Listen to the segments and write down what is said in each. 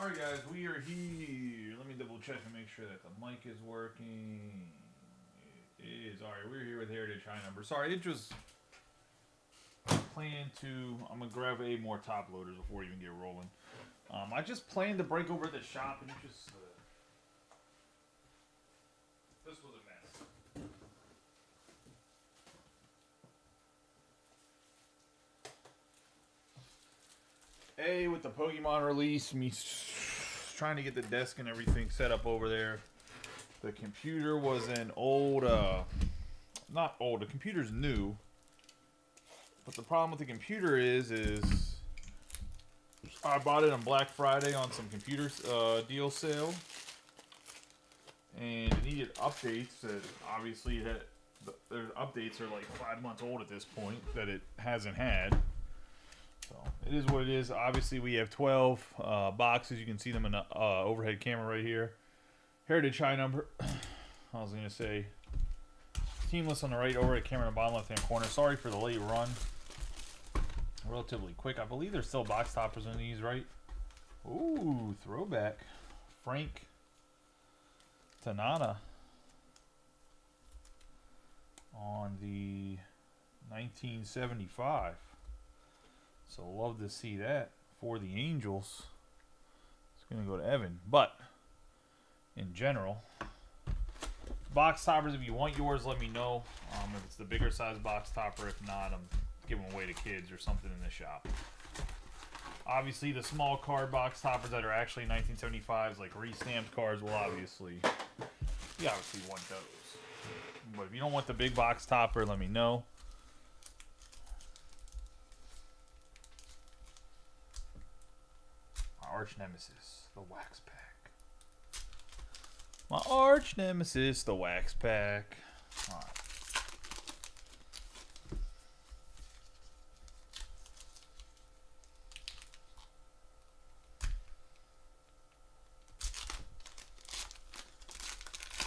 Alright guys, we are here. Let me double check and make sure that the mic is working. It is. Alright, we're here with Heritage High Number. Sorry, it just plan to... I'm going to grab a more top loaders before we even get rolling. I just planned to break over the shop and it just... this was a mess. With the Pokemon release, me trying to get the desk and everything set up over there. The computer was an old, not old, the computer's new. But the problem with the computer is I bought it on Black Friday on some computer deal sale. And it needed updates that obviously their updates are like 5 months old at this point that it hasn't had. So it is what it is. Obviously, we have 12 boxes. You can see them in the overhead camera right here. Heritage High Number. I was going to say team list on the right, overhead camera in the bottom left-hand corner. Sorry for the late run. Relatively quick. I believe there's still box toppers in these, right? Ooh, throwback. Frank Tanana on the 1975. So love to see that for the Angels. It's going to go to Evan. But in general, box toppers, if you want yours, let me know. If it's the bigger size box topper, if not, I'm giving them away to kids or something in the shop. Obviously, the small card box toppers that are actually 1975s, like re-stamped cards, will obviously, you obviously want those. But if you don't want the big box topper, let me know. Arch nemesis, the wax pack. My arch nemesis, the wax pack. All right.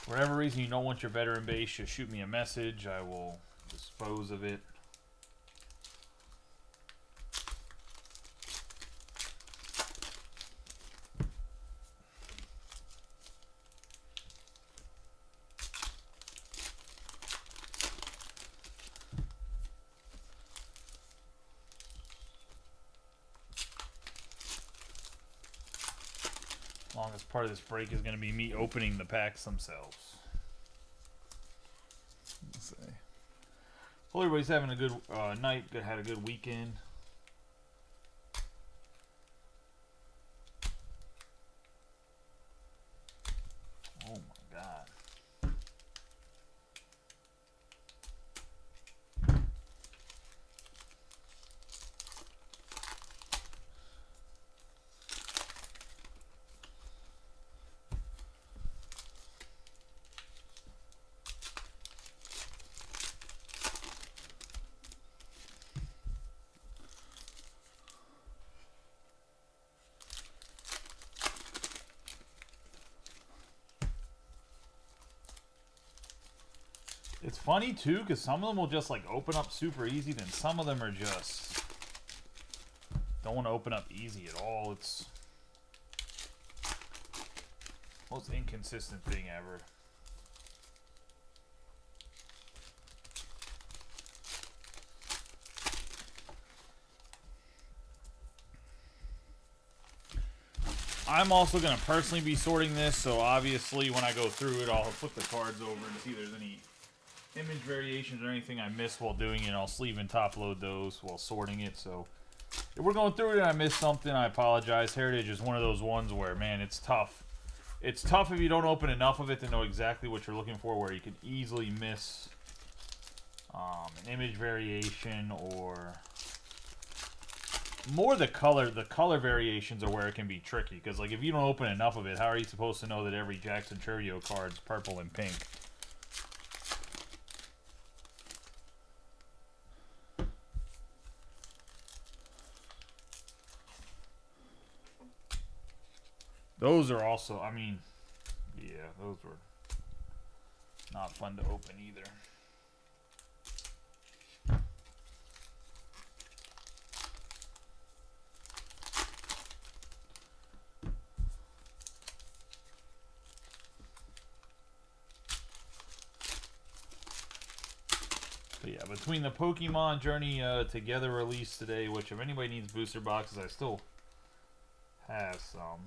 For whatever reason you don't want your veteran base, just shoot me a message. I will dispose of it. Longest part of this break is going to be me opening the packs themselves. Let's see. Hope everybody's having a good night. Had a good weekend. Oh my God. It's funny too, because some of them will just like open up super easy, then some of them are just don't want to open up easy at all. It's the most inconsistent thing ever. I'm also going to personally be sorting this, so obviously when I go through it, I'll flip the cards over and see if there's any image variations or anything I missed while doing it. I'll sleeve and top load those while sorting it. So if we're going through it and I missed something, I apologize. Heritage is one of those ones where, man, it's tough. It's tough if you don't open enough of it to know exactly what you're looking for, where you can easily miss an image variation or more the color variations are where it can be tricky, because like if you don't open enough of it, how are you supposed to know that every Jackson Trio card's purple and pink? Those are also, I mean, yeah, those were not fun to open either. Yeah, between the Pokemon Journey Together release today, which if anybody needs booster boxes, I still have some.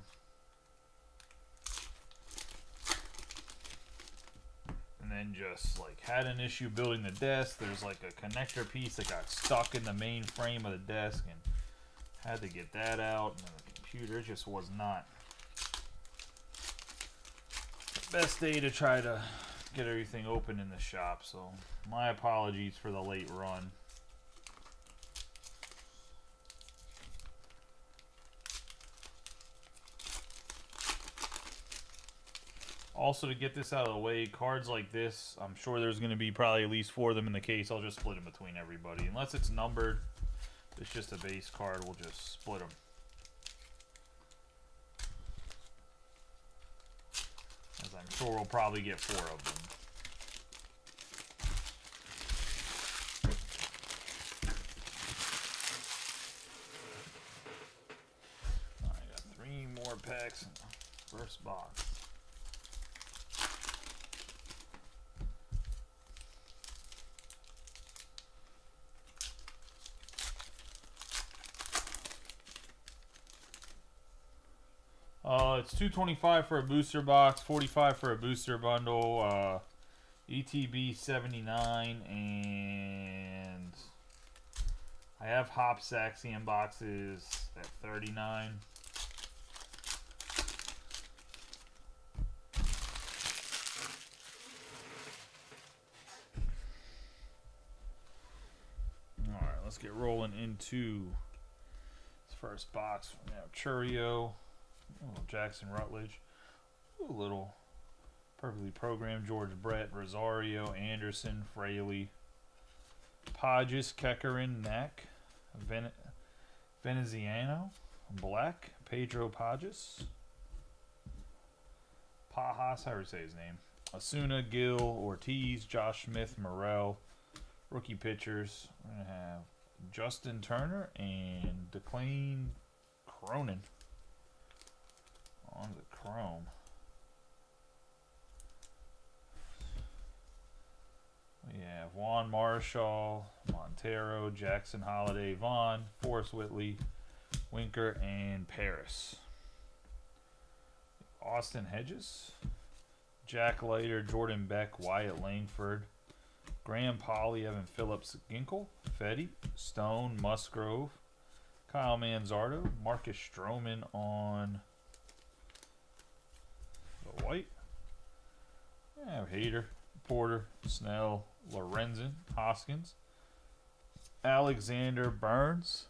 And then just like had an issue building the desk. There's like a connector piece that got stuck in the main frame of the desk and had to get that out. And the computer just was not the best day to try to get everything open in the shop. So my apologies for the late run. Also, to get this out of the way, cards like this, I'm sure there's going to be probably at least 4 of them in the case. I'll just split them between everybody. Unless it's numbered, it's just a base card, we'll just split them. As I'm sure we'll probably get 4 of them. I got 3 more packs in the first box. It's $225 for a booster box, $45 for a booster bundle, ETB 79, and I have Hop Saxion boxes at 39. All right, let's get rolling into this first box. We have Churio. Jackson Rutledge, a little perfectly programmed George Brett, Rosario, Anderson, Fraley, Podges, Kekkerin, Knack, Veneziano, Black, Pedro Podges, Pajas, however you say his name, Asuna, Gill, Ortiz, Josh Smith, Morel, rookie pitchers. We're going to have Justin Turner and Declan Cronin. On the chrome. We have Juan Marshall, Montero, Jackson Holiday, Vaughn, Forrest Whitley, Winker, and Paris. Austin Hedges, Jack Leiter, Jordan Beck, Wyatt Langford, Graham Polly, Evan Phillips, Ginkle, Fetty, Stone, Musgrove, Kyle Manzardo, Marcus Stroman on the white. I have Hader, Porter, Snell, Lorenzen, Hoskins, Alexander, Burns.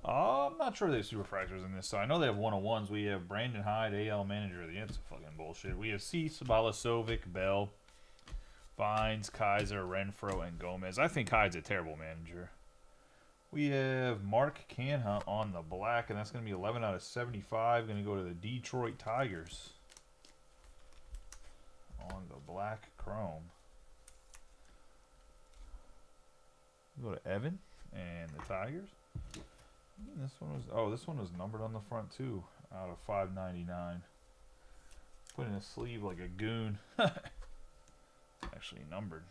I'm not sure they have superfractors in this, so I know they have 101s. We have Brandon Hyde, AL manager of the end. It's fucking bullshit. We have Cease, Balasovic, Bell, Vines, Kaiser, Renfro, and Gomez. I think Hyde's a terrible manager. We have Mark Canha on the black, and that's going to be 11 out of 75. Going to go to the Detroit Tigers on the black chrome. Go to Evan and the Tigers. This one was numbered on the front too, out of 599. Put in a sleeve like a goon. Actually numbered.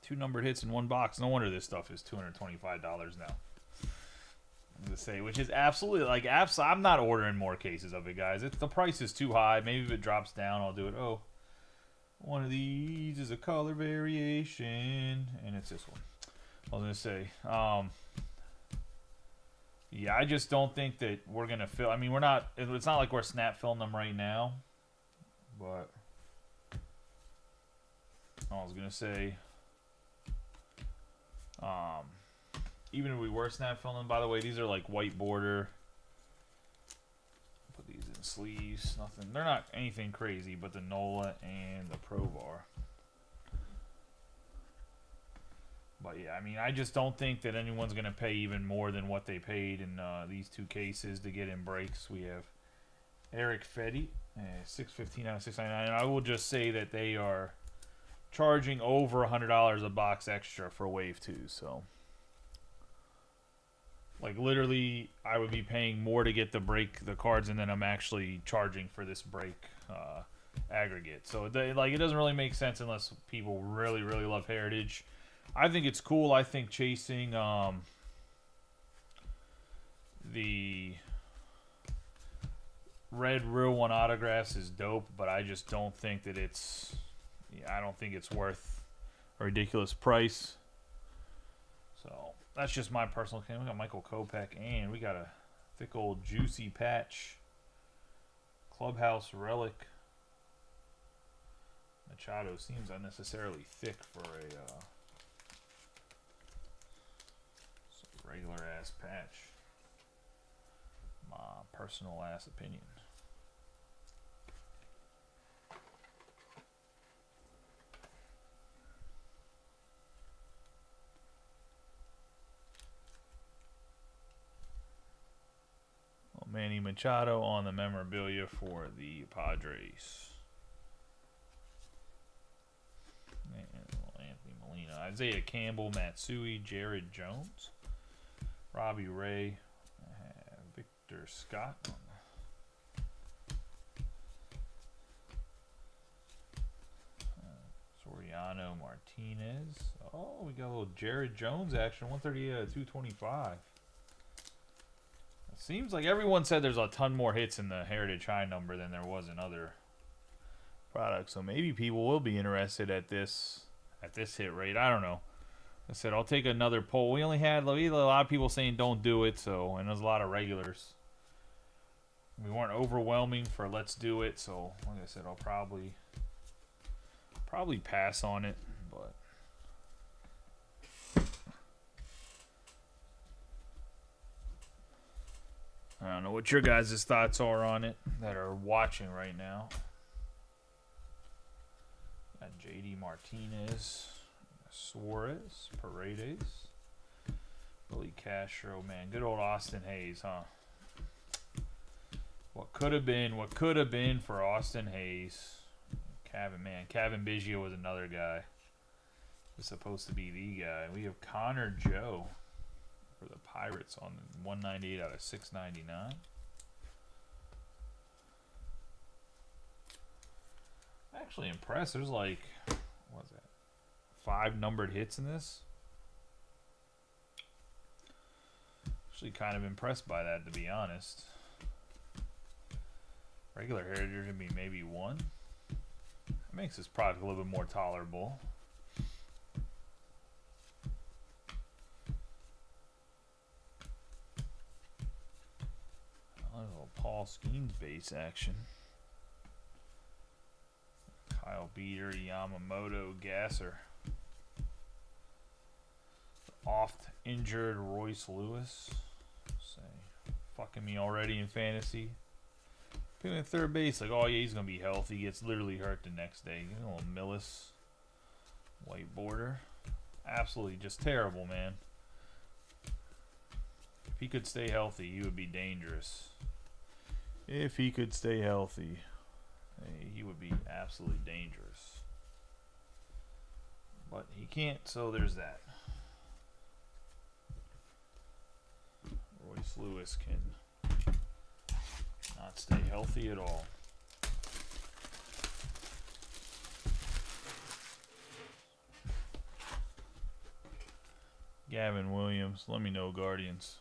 2 numbered hits in 1 box. No wonder this stuff is $225 now. I'm gonna say, which is absolutely like I'm not ordering more cases of it, guys. The price is too high. Maybe if it drops down, I'll do it. Oh, one of these is a color variation, and it's this one. I was gonna say, yeah, I just don't think that we're gonna fill. I mean, we're not. It's not like we're snap filling them right now, but I was gonna say, even if we were snap filling them. By the way, these are like white border. Put these in sleeves. Nothing. They're not anything crazy, but the Nola and the Provar. But yeah, I mean, I just don't think that anyone's going to pay even more than what they paid in these 2 cases to get in breaks. We have Eric Fetty, 615 out of 699. And I will just say that they are charging over $100 a box extra for Wave 2. So, like, literally, I would be paying more to get the cards, and then I'm actually charging for this break aggregate. So like it doesn't really make sense unless people really love Heritage. I think it's cool. I think chasing the red real one autographs is dope, but I just don't think that it's I don't think it's worth a ridiculous price. So that's just my personal opinion. We got Michael Kopech, and we got a thick old juicy patch Clubhouse relic. Machado seems unnecessarily thick for a regular ass patch. My personal ass opinion. Manny Machado on the memorabilia for the Padres. Anthony Molina, Isaiah Campbell, Matsui, Jared Jones, Robbie Ray, Victor Scott. Soriano Martinez. Oh, we got a little Jared Jones action. 130 out of 225. Seems like everyone said there's a ton more hits in the Heritage High number than there was in other products. So maybe people will be interested at this hit rate. I don't know. I said I'll take another poll. We only had a lot of people saying don't do it, so and there's a lot of regulars. We weren't overwhelming for let's do it, so like I said, I'll probably pass on it, but I don't know what your guys' thoughts are on it that are watching right now. Got JD Martinez, Suarez, Paredes, Billy Castro, man. Good old Austin Hayes, huh? What could have been for Austin Hayes. Kevin Biggio was another guy. Was supposed to be the guy. We have Connor Joe for the Pirates on 198 out of 699. I'm actually impressed. There's like, what was that? 5 numbered hits in this. Actually kind of impressed by that, to be honest. Regular Heritage would be maybe 1. That makes this product a little bit more tolerable. A little Paul Skeens base action. Kyle Beater, Yamamoto, Gasser. Oft injured Royce Lewis. Say, fucking me already in fantasy. Putting in third base, like, oh yeah, he's gonna be healthy. He gets literally hurt the next day. A little Millis, white border. Absolutely just terrible, man. If he could stay healthy, he would be dangerous. If he could stay healthy, he would be absolutely dangerous. But he can't, so there's that. Royce Lewis can not stay healthy at all. Gavin Williams, let me know, Guardians.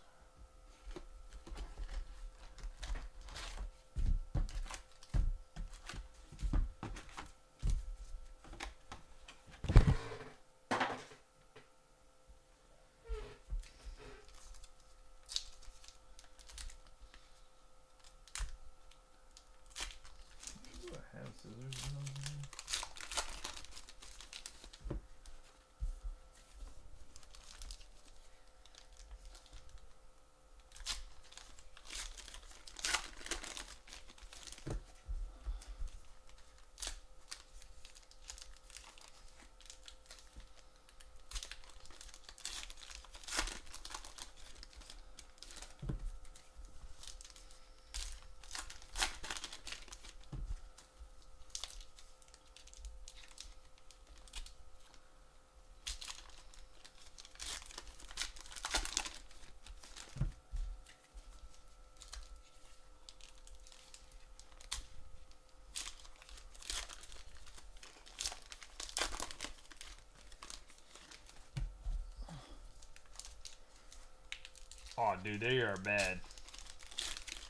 Oh, dude, they are bad.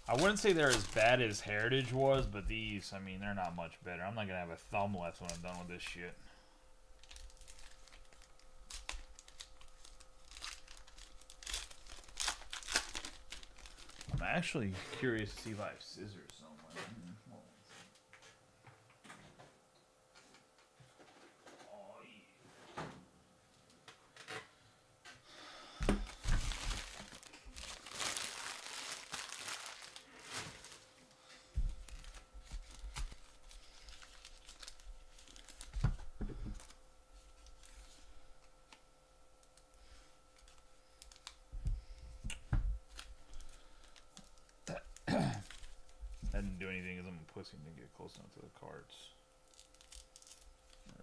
I wouldn't say they're as bad as Heritage was, but these, I mean, they're not much better. I'm not going to have a thumb left when I'm done with this shit. I'm actually curious to see if I have scissors somewhere. Oh, yeah. That didn't do anything because I'm a pussy and didn't get close enough to the cards.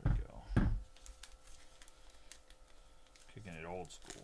There we go. Kicking it old school.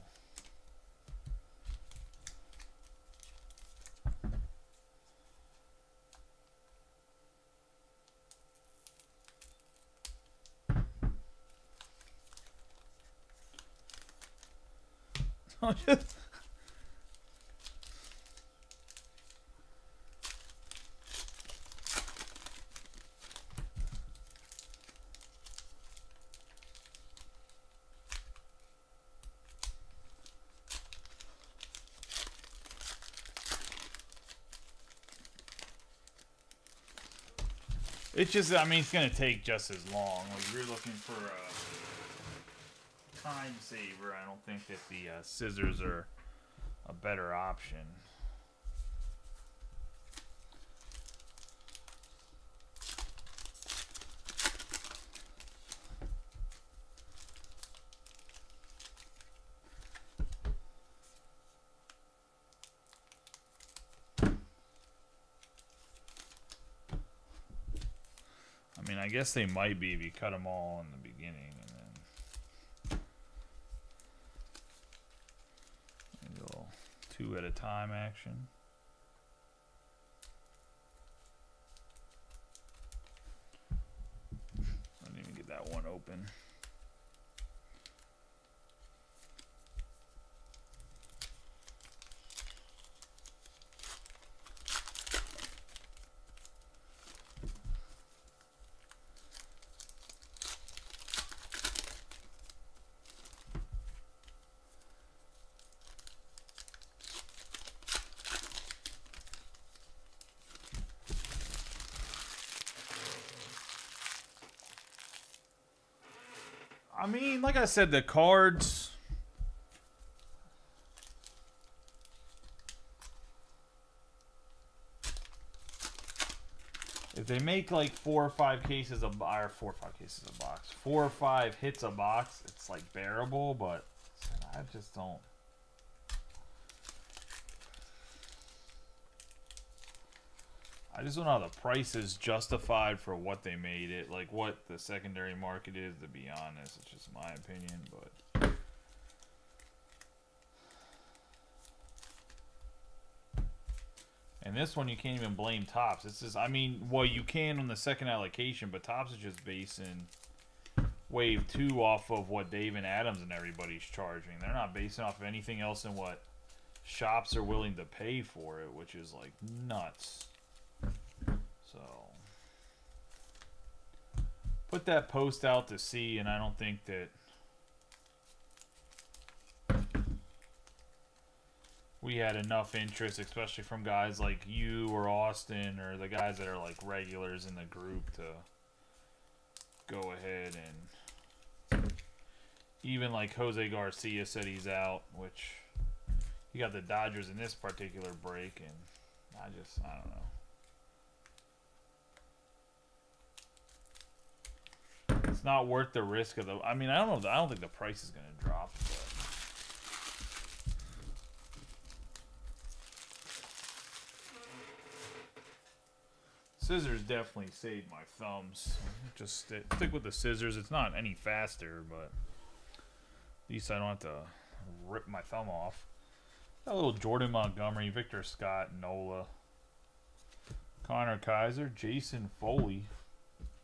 It's just, I mean, it's going to take just as long. Like, if you're looking for a time saver, I don't think that the scissors are a better option. I mean, I guess they might be if you cut them all in the beginning and then maybe a little 2 at a time action. I didn't even get that one open. I mean, like I said, the cards. If they make like 4 or 5 cases of, or 4 or 5 cases of box, 4 or 5 hits a box, it's like bearable. But I just don't. I just don't know how the price is justified for what they made it, like what the secondary market is, to be honest. It's just my opinion, but and this one you can't even blame Topps. This is, I mean, well, you can on the second allocation, but Topps is just basing Wave 2 off of what Dave and Adams and everybody's charging. They're not basing off of anything else than what shops are willing to pay for it, which is like nuts. So put that post out to see, and I don't think that we had enough interest, especially from guys like you or Austin or the guys that are like regulars in the group, to go ahead and even like Jose Garcia said he's out, which you got the Dodgers in this particular break, and I don't know. It's not worth the risk of the. I mean, I don't know. I don't think the price is going to drop. But scissors definitely saved my thumbs. Just stick with the scissors. It's not any faster, but at least I don't have to rip my thumb off. Got a little Jordan Montgomery, Victor Scott, Nola, Connor Kaiser, Jason Foley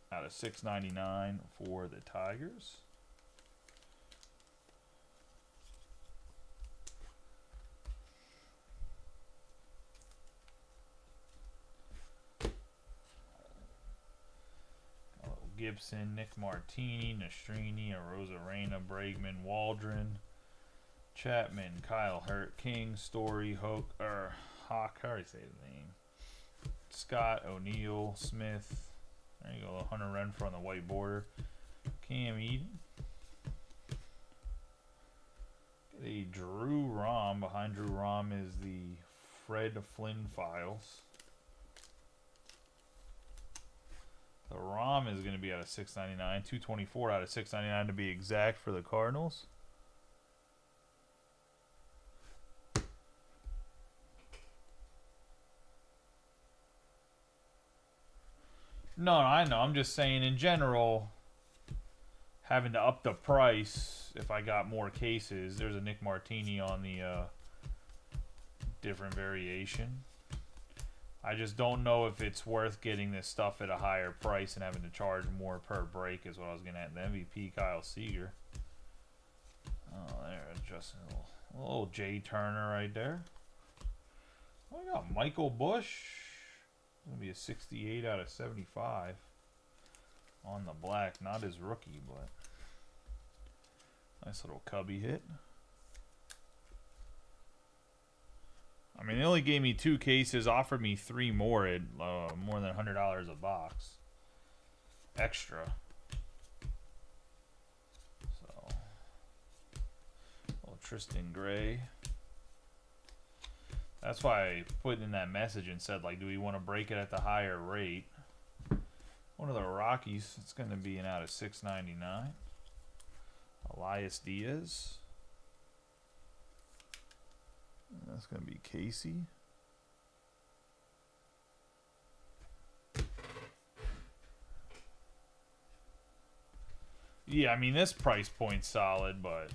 out of 699 for the Tigers. Gibson, Nick Martini, Nastrini, Arozarena, Bregman, Waldron, Chapman, Kyle Hurt, King, Story, Hawk, Hawk, how do I say his name? Scott, O'Neill, Smith. There you go, Hunter Renfroe on the white border. Cam Eden. Get a Drew Rom. Behind Drew Rom is the Fred Flynn files. The Rom is going to be out of 699, 224 out of 699 to be exact for the Cardinals. No, I know. I'm just saying in general, having to up the price if I got more cases. There's a Nick Martini on the different variation. I just don't know if it's worth getting this stuff at a higher price and having to charge more per break is what I was getting at. The MVP, Kyle Seager. Oh, there's just a little Jay Turner right there. Oh, we got Michael Bush. It's going to be a 68 out of 75 on the black. Not his rookie, but nice little cubby hit. I mean, they only gave me 2 cases, offered me 3 more at more than $100 a box. Extra. So, little Tristan Gray. That's why I put in that message and said, like, do we want to break it at the higher rate? One of the Rockies, it's going to be an out of 699. Elias Diaz. And that's going to be Casey. Yeah, I mean, this price point's solid, but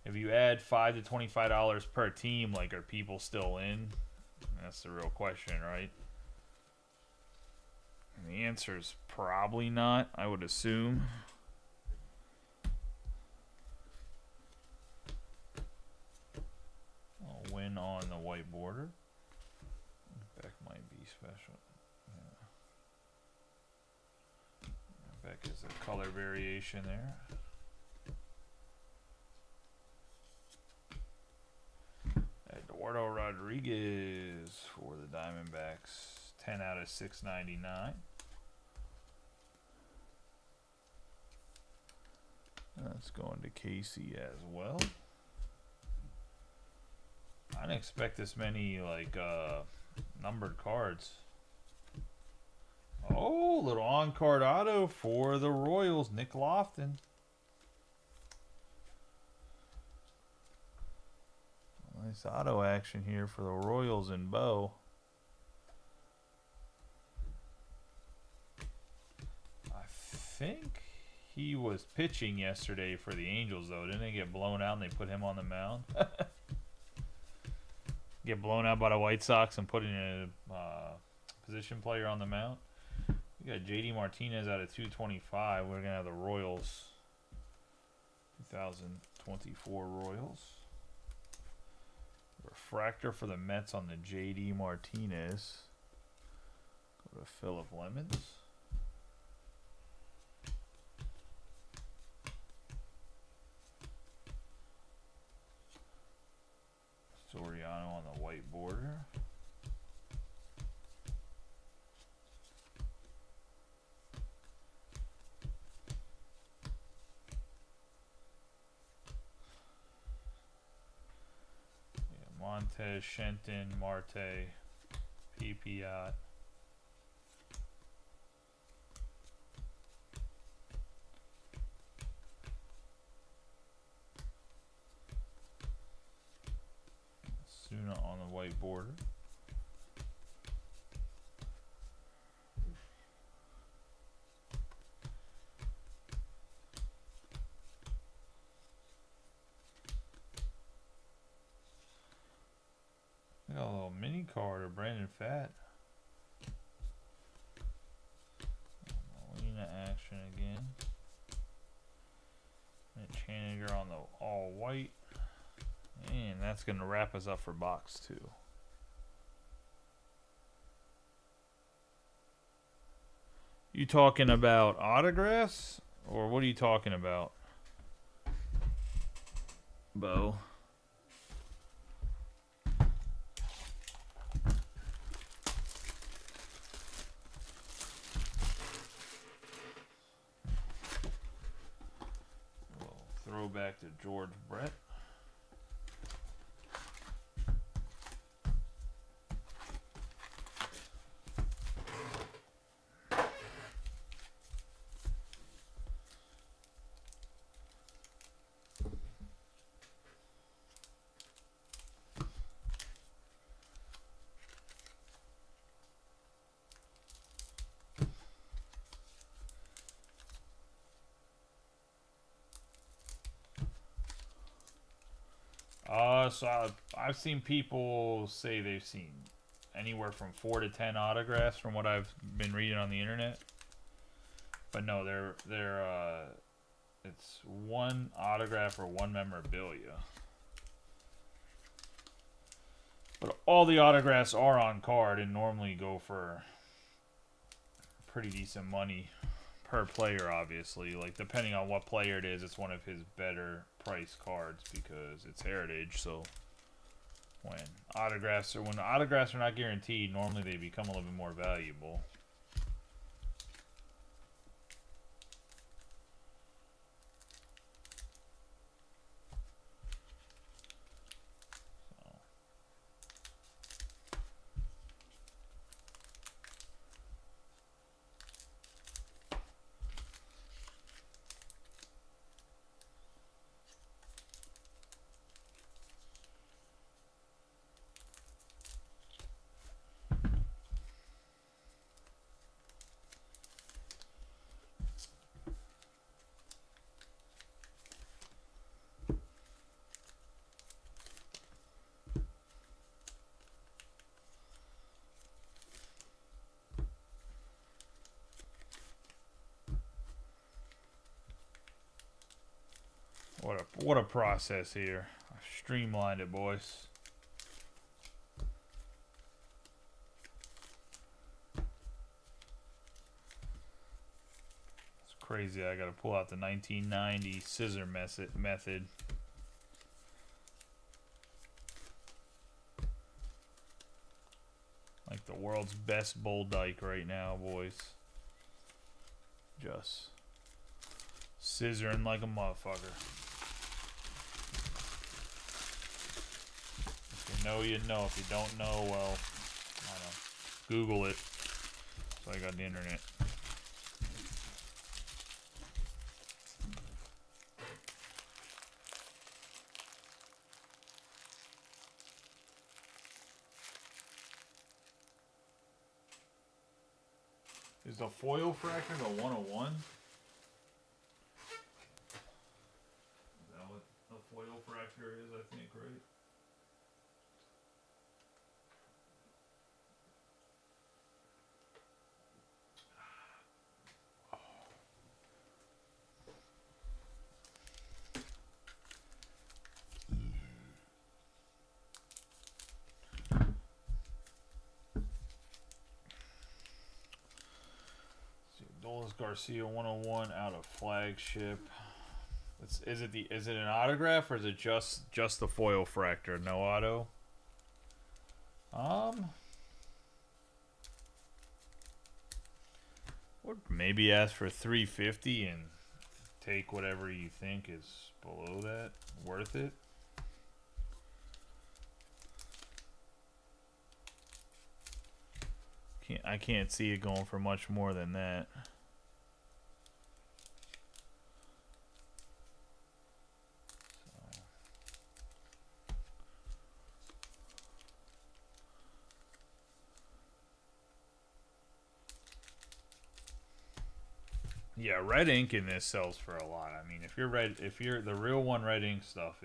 if you add $5 to $25 per team, like, are people still in? That's the real question, right? And the answer is probably not, I would assume. I'll win on the white border. Beck might be special. Yeah. Beck is a color variation there. Eduardo Rodriguez for the Diamondbacks. 10 out of 699. That's going to Casey as well. I didn't expect this many, like, numbered cards. Oh, little on-card auto for the Royals, Nick Lofton. Nice auto action here for the Royals and Bo. I think he was pitching yesterday for the Angels, though. Didn't they get blown out and they put him on the mound? Get blown out by the White Sox and put in a position player on the mound. We got JD Martinez out of 225. We're going to have the Royals. 2024 Royals. Refractor for the Mets on the JD Martinez. Go to Phillip Lemons. Soriano on the white border. Montez, Shenton, Marte, Pipiat. Suna on the white border. We got a little mini card of Brandon Pfaadt. Molina action again. And Chaniger on the all white. And that's going to wrap us up for box 2. You talking about autographs? Or what are you talking about, Bo? We'll throw back to George Brett. So I've seen people say they've seen anywhere from 4 to 10 autographs from what I've been reading on the internet. But no, it's one autograph or one memorabilia. But all the autographs are on card and normally go for pretty decent money per player, obviously. Like, depending on what player it is, it's one of his better price cards because it's heritage. So when autographs are not guaranteed, normally they become a little bit more valuable. What a process here. I've streamlined it, boys. It's crazy. I gotta pull out the 1990 scissor method. Like the world's best bull dyke right now, boys. Just scissoring like a motherfucker. If you know, you know. If you don't know, well, I don't know. Google it. So I got the internet. Is the foil fracture the 101? Is that what the foil fracture is, I think, right? Garcia 101 out of flagship. Is it an autograph or is it just the foil fractor? No auto. Would maybe ask for 350 and take whatever you think is below that. Worth it. I can't see it going for much more than that. Yeah, red ink in this sells for a lot. I mean, if you're the real one, red ink stuff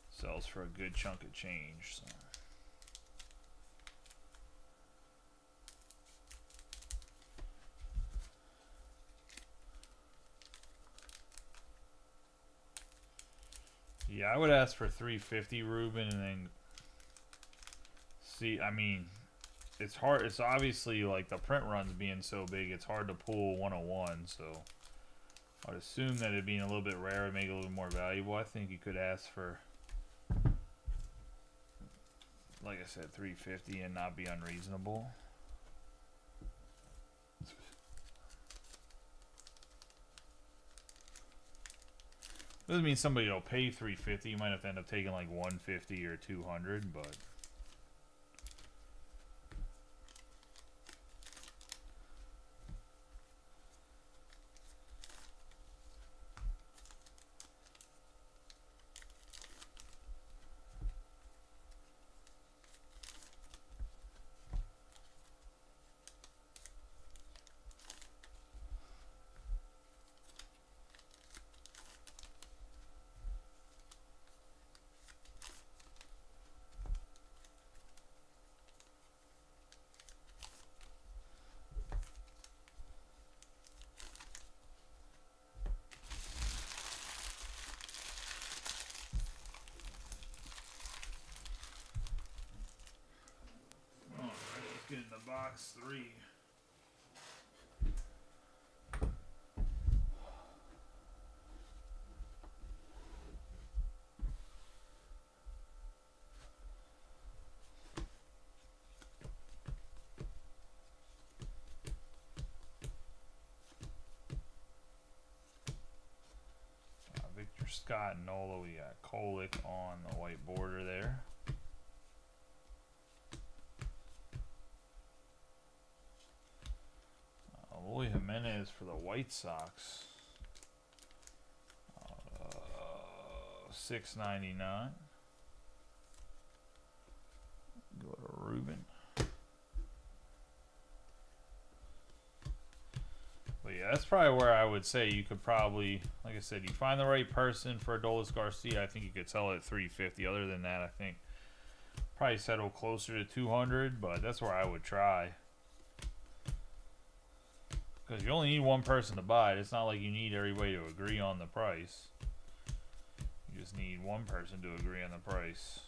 sells for a good chunk of change. So. Yeah, I would ask for 350, Ruben, and then see. I mean, it's hard. It's obviously like the print runs being so big, it's hard to pull 101. So I'd assume that it being a little bit rare would make it a little more valuable. I think you could ask for, like I said, 350 and not be unreasonable. Doesn't mean somebody will pay 350. You might have to end up taking like 150 or 200, but get in the box 3. Victor Scott and Nola. We got Kolick on the white border there. Eloy Jimenez for the White Sox. $6.99. Go to Ruben. But yeah, that's probably where I would say you could probably, like I said, you find the right person for Adolis Garcia. I think you could sell it at 350. Other than that, I think probably settle closer to 200. But that's where I would try. Because you only need one person to buy it. It's not like you need everybody to agree on the price. You just need one person to agree on the price.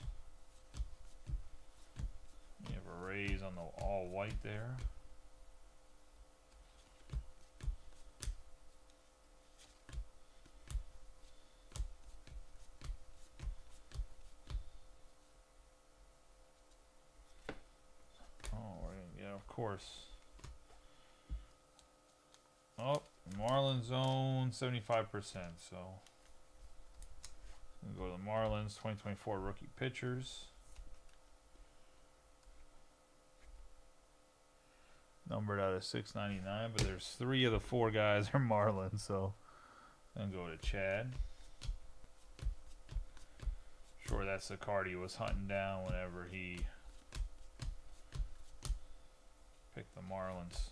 You have a raise on the all white there. Oh, yeah, of course. Oh, Marlins own 75%, so we'll go to the Marlins 2024 rookie pitchers. Numbered out of 699, but there's 3 of the 4 guys are Marlins, so I'm gonna go to Chad. Sure, that's the card he was hunting down whenever he picked the Marlins.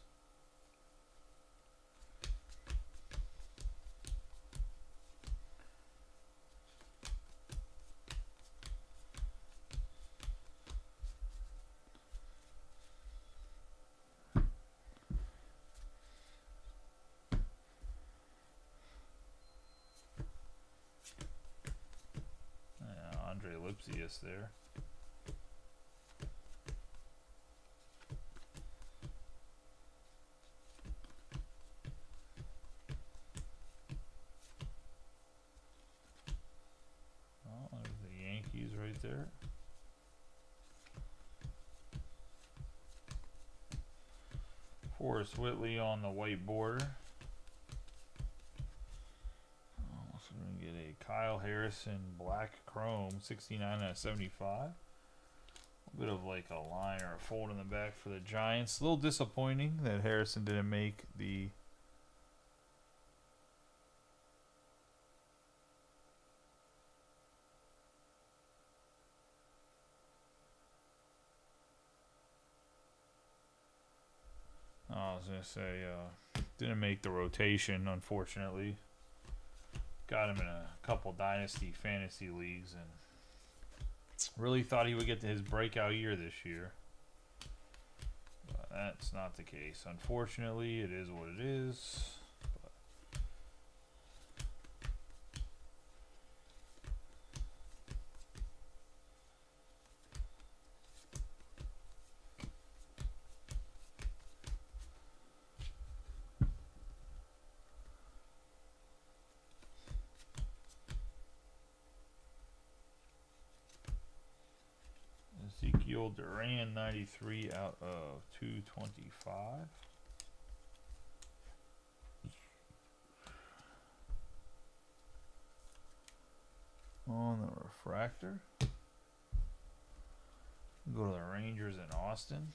Lipsius there. Oh, there's the Yankees right there. Forrest Whitley on the white border. So we're going to get a Kyle Harrison black chrome 69 out of 75. A bit of like a line or a fold in the back for the Giants. A little disappointing that Harrison didn't make the I was going to say didn't make the rotation, unfortunately. Got him in a couple dynasty fantasy leagues and really thought he would get to his breakout year this year. But that's not the case. Unfortunately, it is what it is. Ezekiel Duran 93 out of 225. On the refractor. Go to the Rangers in Austin.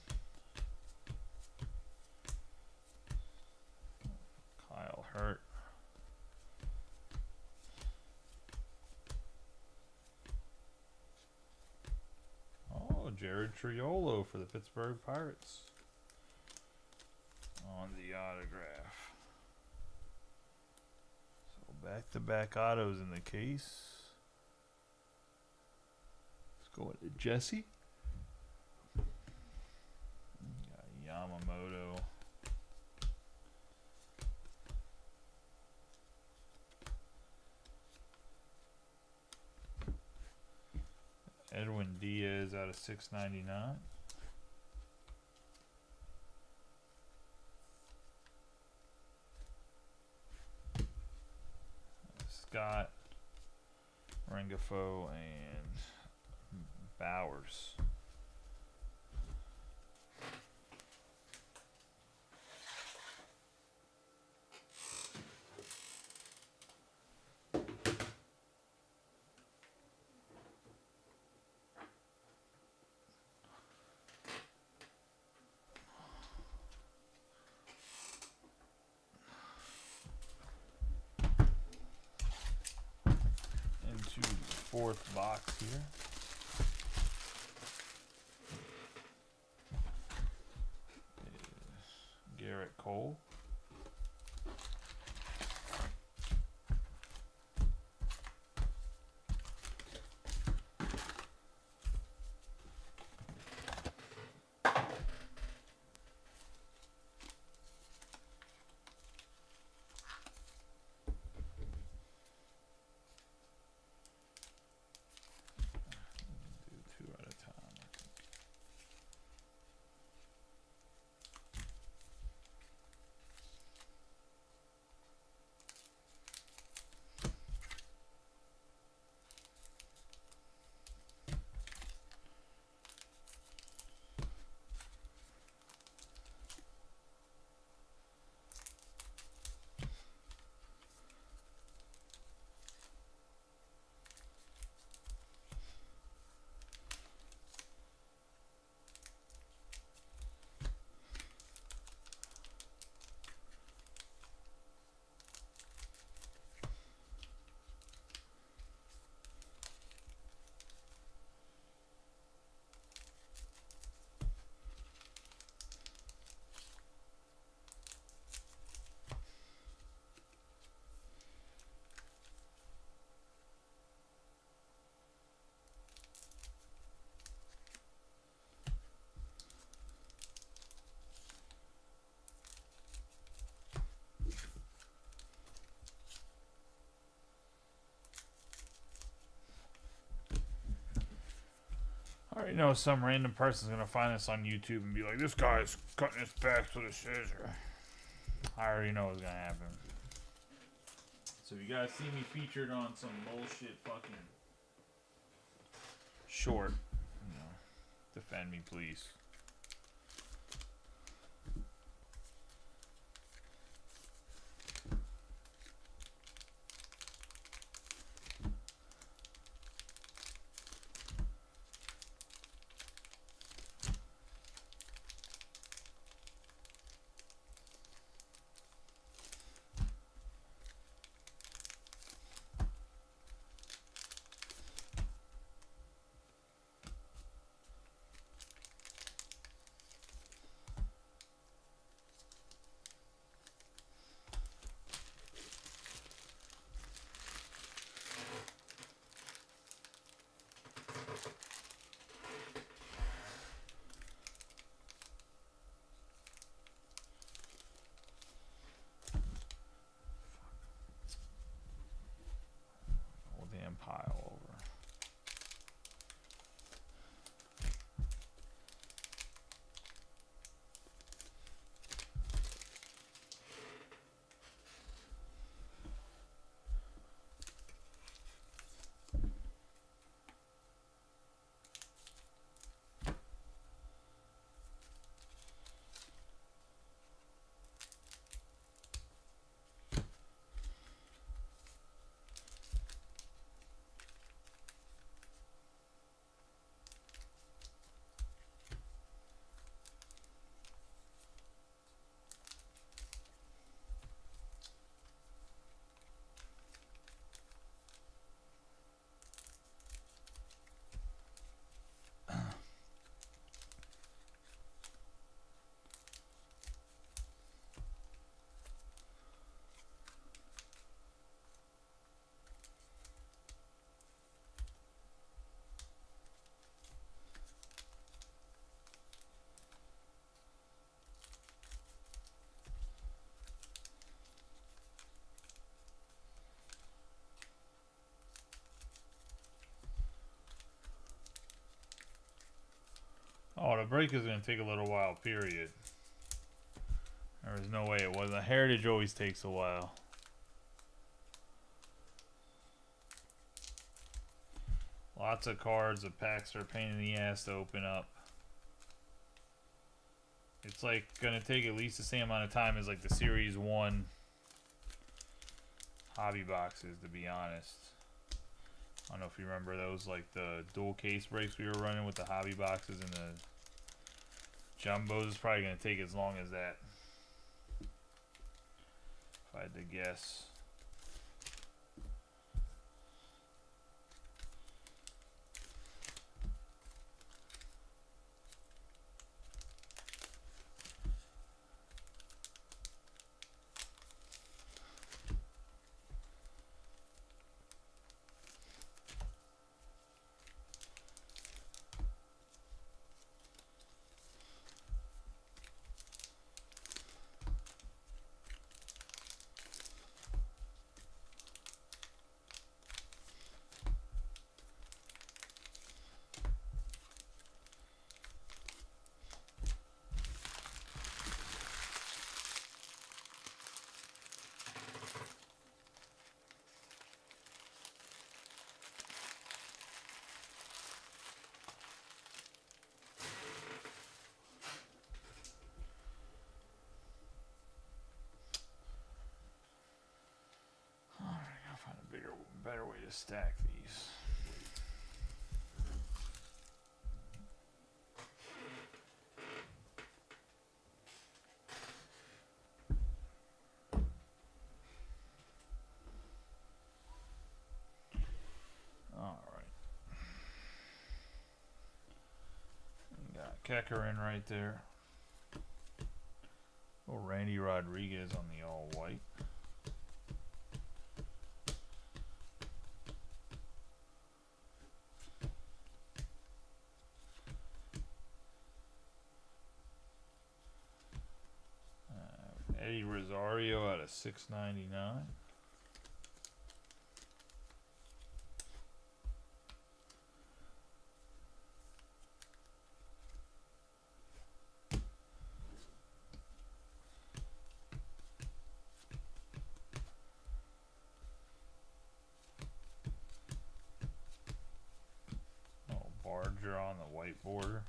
Kyle Hurt. Oh, Jared Triolo for the Pittsburgh Pirates. On the autograph. So back-to-back autos in the case. Let's go with Jesse. Got Yamamoto. Edwin Diaz out of 699. Scott, Rengifo, and Bowers. Into the fourth box here. Is Garrett Cole. Do 2 at a time, I think. I already know some random person's gonna find this on YouTube and be like, "This guy's cutting his back with a scissor." I already know what's gonna happen. So if you guys see me featured on some bullshit fucking short, you know, defend me, please. Whole damn pile over. Oh, the break is going to take a little while, period. There was no way it wasn't. The Heritage always takes a while. Lots of cards. The packs are a pain in the ass to open up. It's like going to take at least the same amount of time as like the Series 1 hobby boxes, to be honest. I don't know if you remember those, like the dual case breaks we were running with the hobby boxes and the jumbos. It's probably going to take as long as that, if I had to guess. Better way to stack these. All right. Got Kecker in right there. Oh, Randy Rodriguez on the all white. Eddie Rosario out of 699. Oh, Barger on the white border.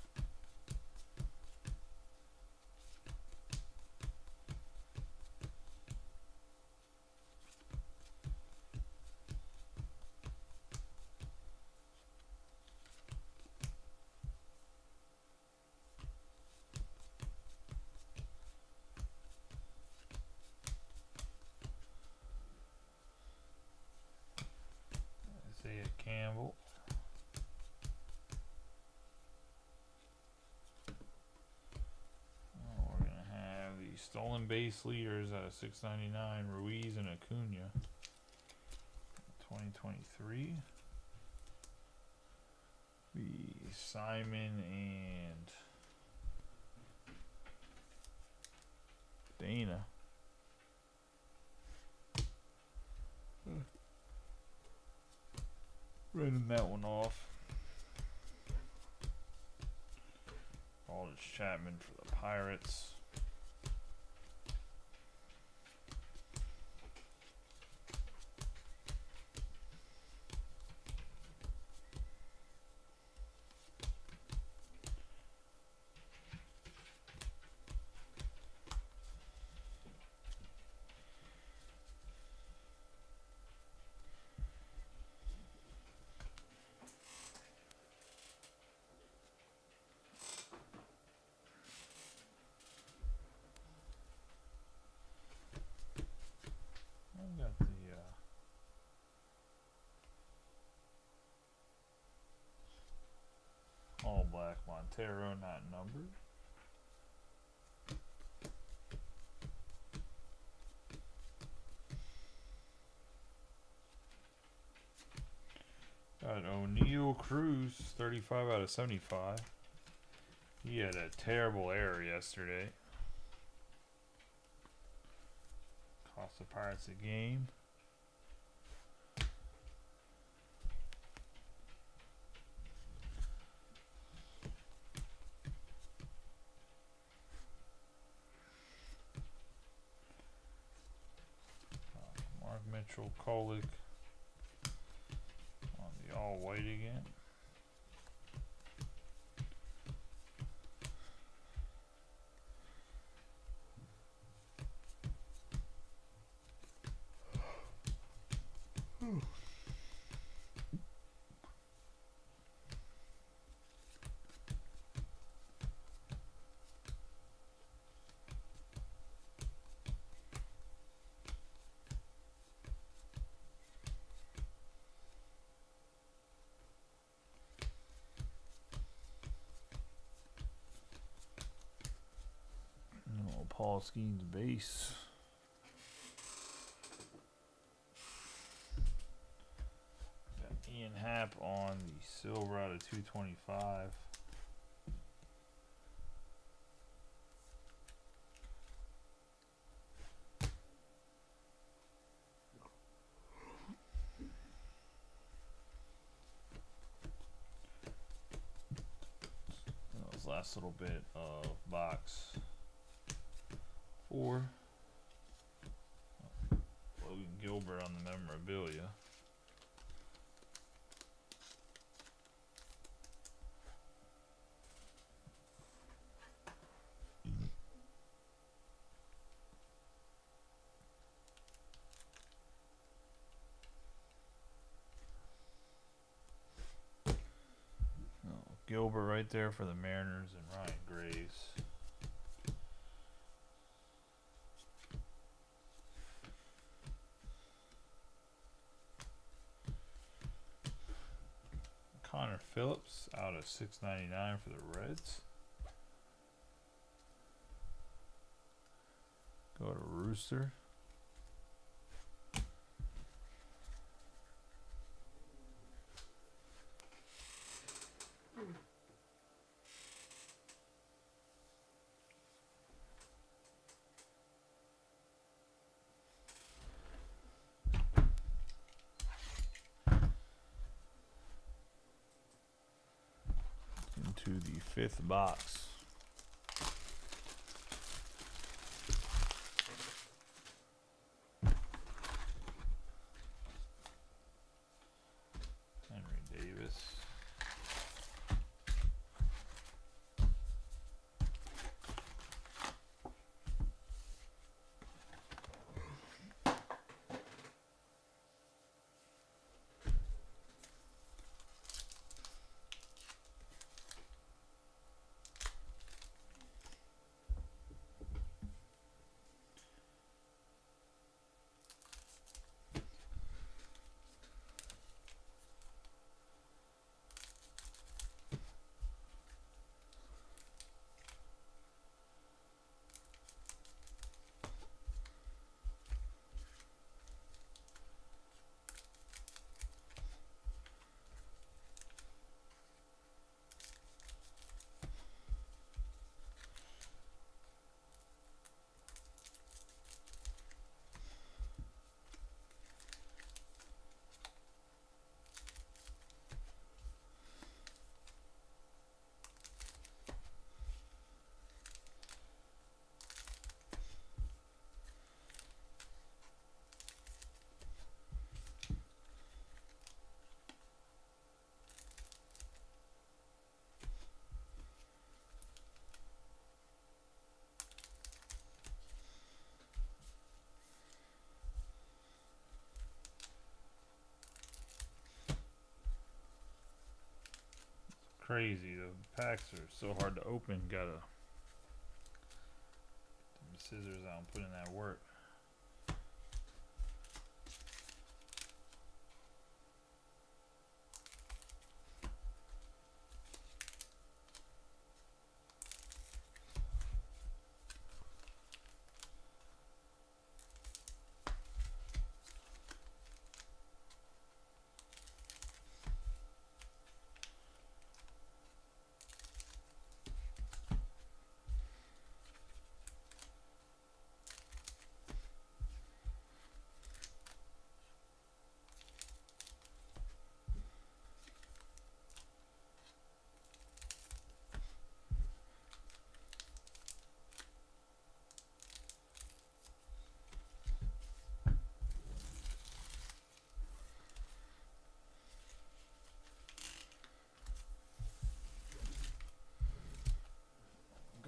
Campbell. Oh, we're going to have the stolen base leaders out of 699, Ruiz and Acuna. 2023. The Simon and Dana. Writing that one off. Aldridge Chapman for the Pirates. I got the all black Montero, not numbered. Got O'Neal Cruz, 35 out of 75. He had a terrible error yesterday. Cost the Pirates a game. Mitchell Kolick on the all white again. Paul Skeens base. Got Ian Happ on the silver out of 225. That was last little bit of box 4. Logan Gilbert on the memorabilia. Gilbert right there for the Mariners and Ryan Graves. Connor Phillips out of 699 for the Reds. Go to Rooster. Into the 5th box. Henry Davis. Crazy, the packs are so hard to open. Gotta get the scissors out and put in that work.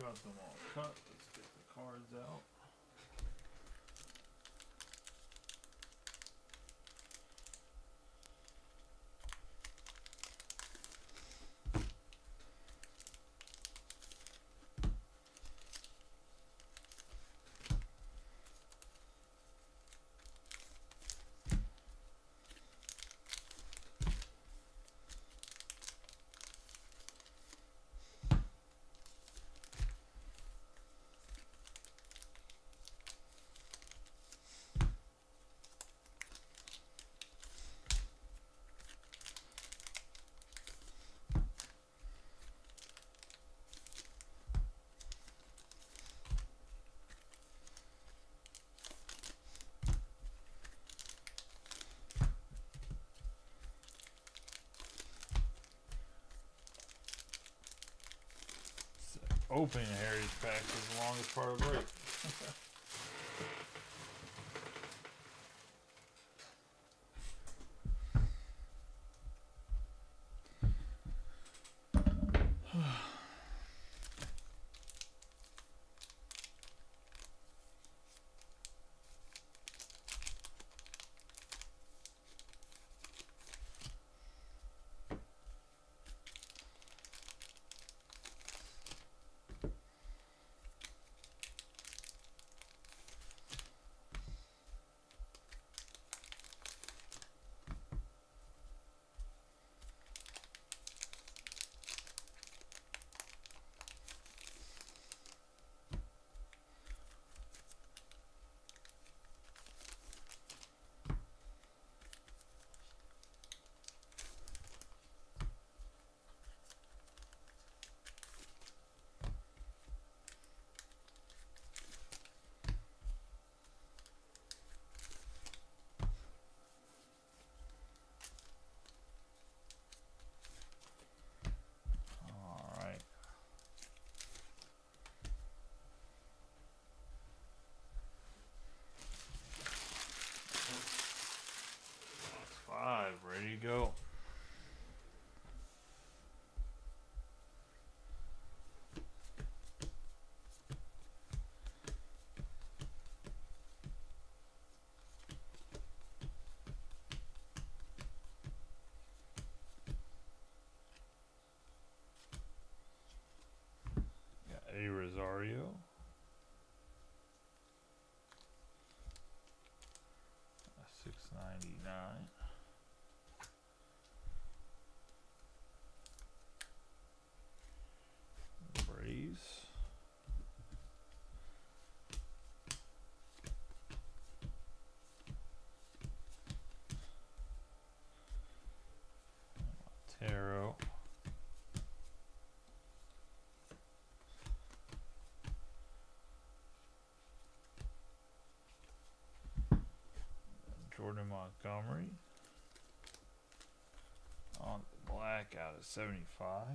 got them all cut. Let's get the cards out. Opening a Harry's pack is the longest part of the break. Ready to go. Got a Rosario. A $6.99. Braves. Tarot. Jordan Montgomery. On the black out of 75.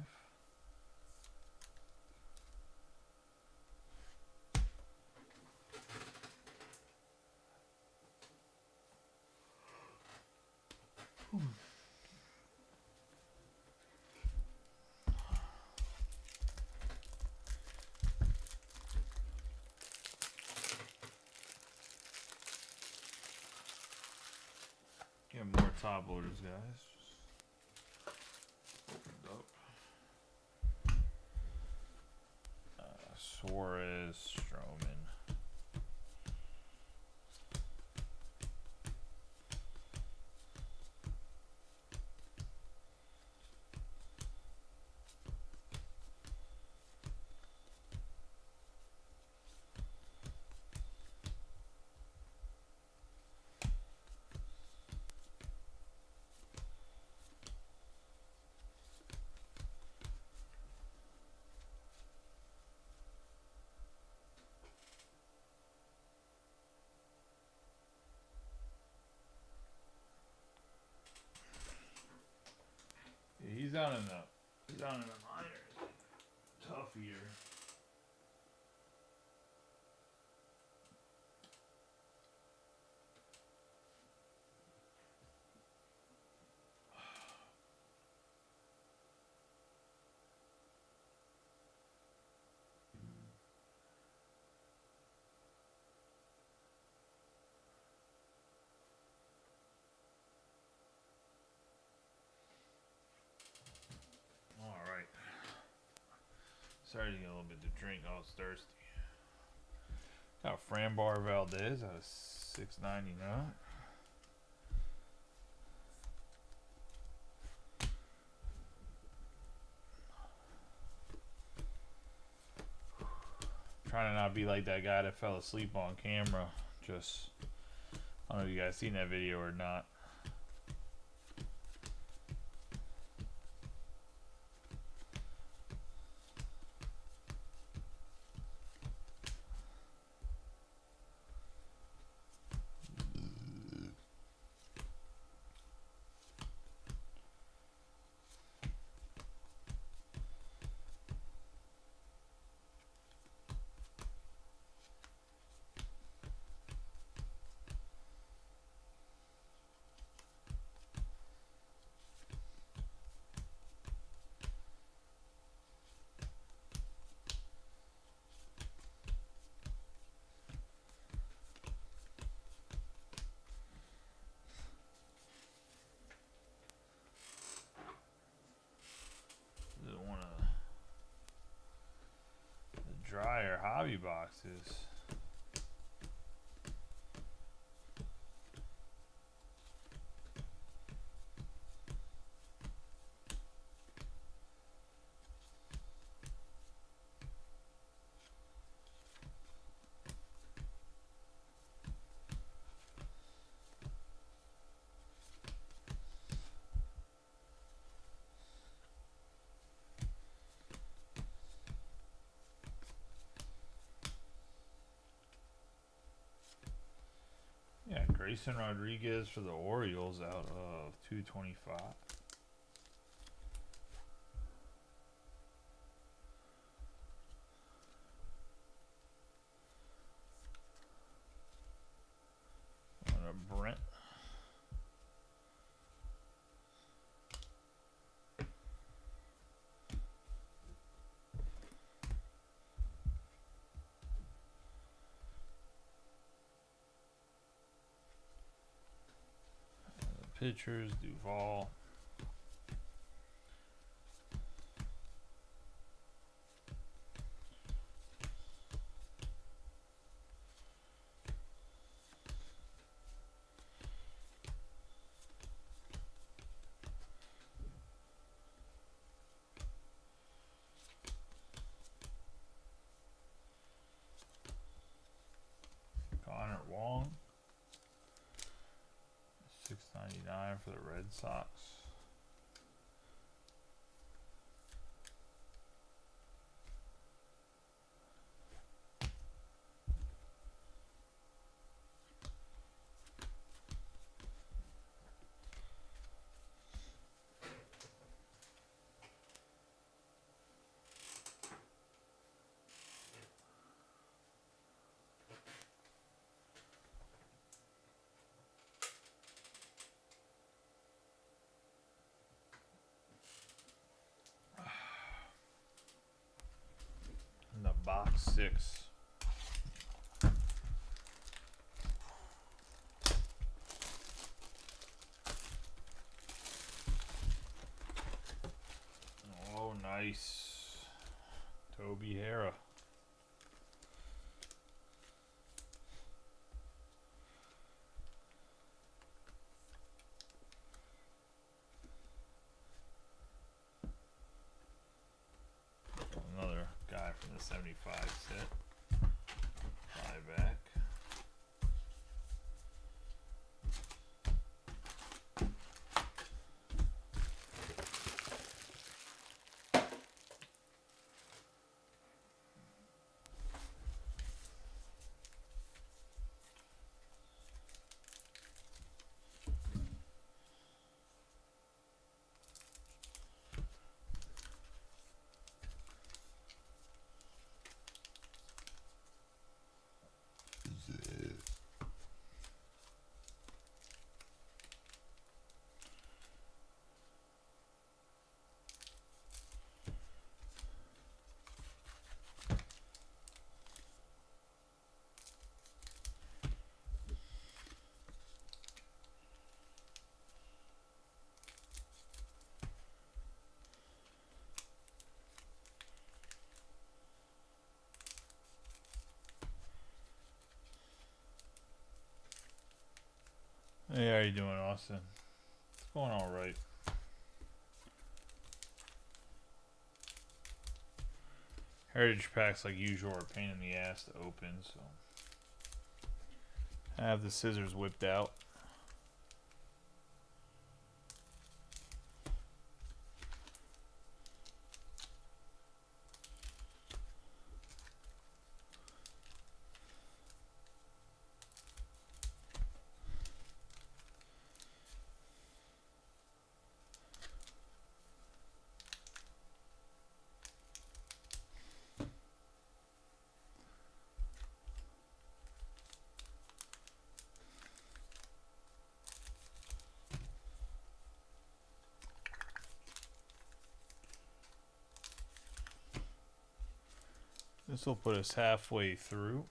Get more top loaders, guys. Just opened up. Suarez, Stroman. He's down in the minors. Tough year. Starting to get a little bit to drink. I was thirsty. Got Frambar Valdez out of 6.99. Trying to not be like that guy that fell asleep on camera. Just, I don't know if you guys seen that video or not. Dryer hobby boxes. Yeah, Grayson Rodriguez for the Orioles out of 225. On a Brent. Pitchers, Duvall. Connor Wong. $6.99 for the Red Sox. In the box 6. Oh, nice. Toby Hara. Another guy from the 75 set. Buyback. you doing, Austin? It's going all right. Heritage packs, like usual, are a pain in the ass to open, so I have the scissors whipped out. This will put us halfway through.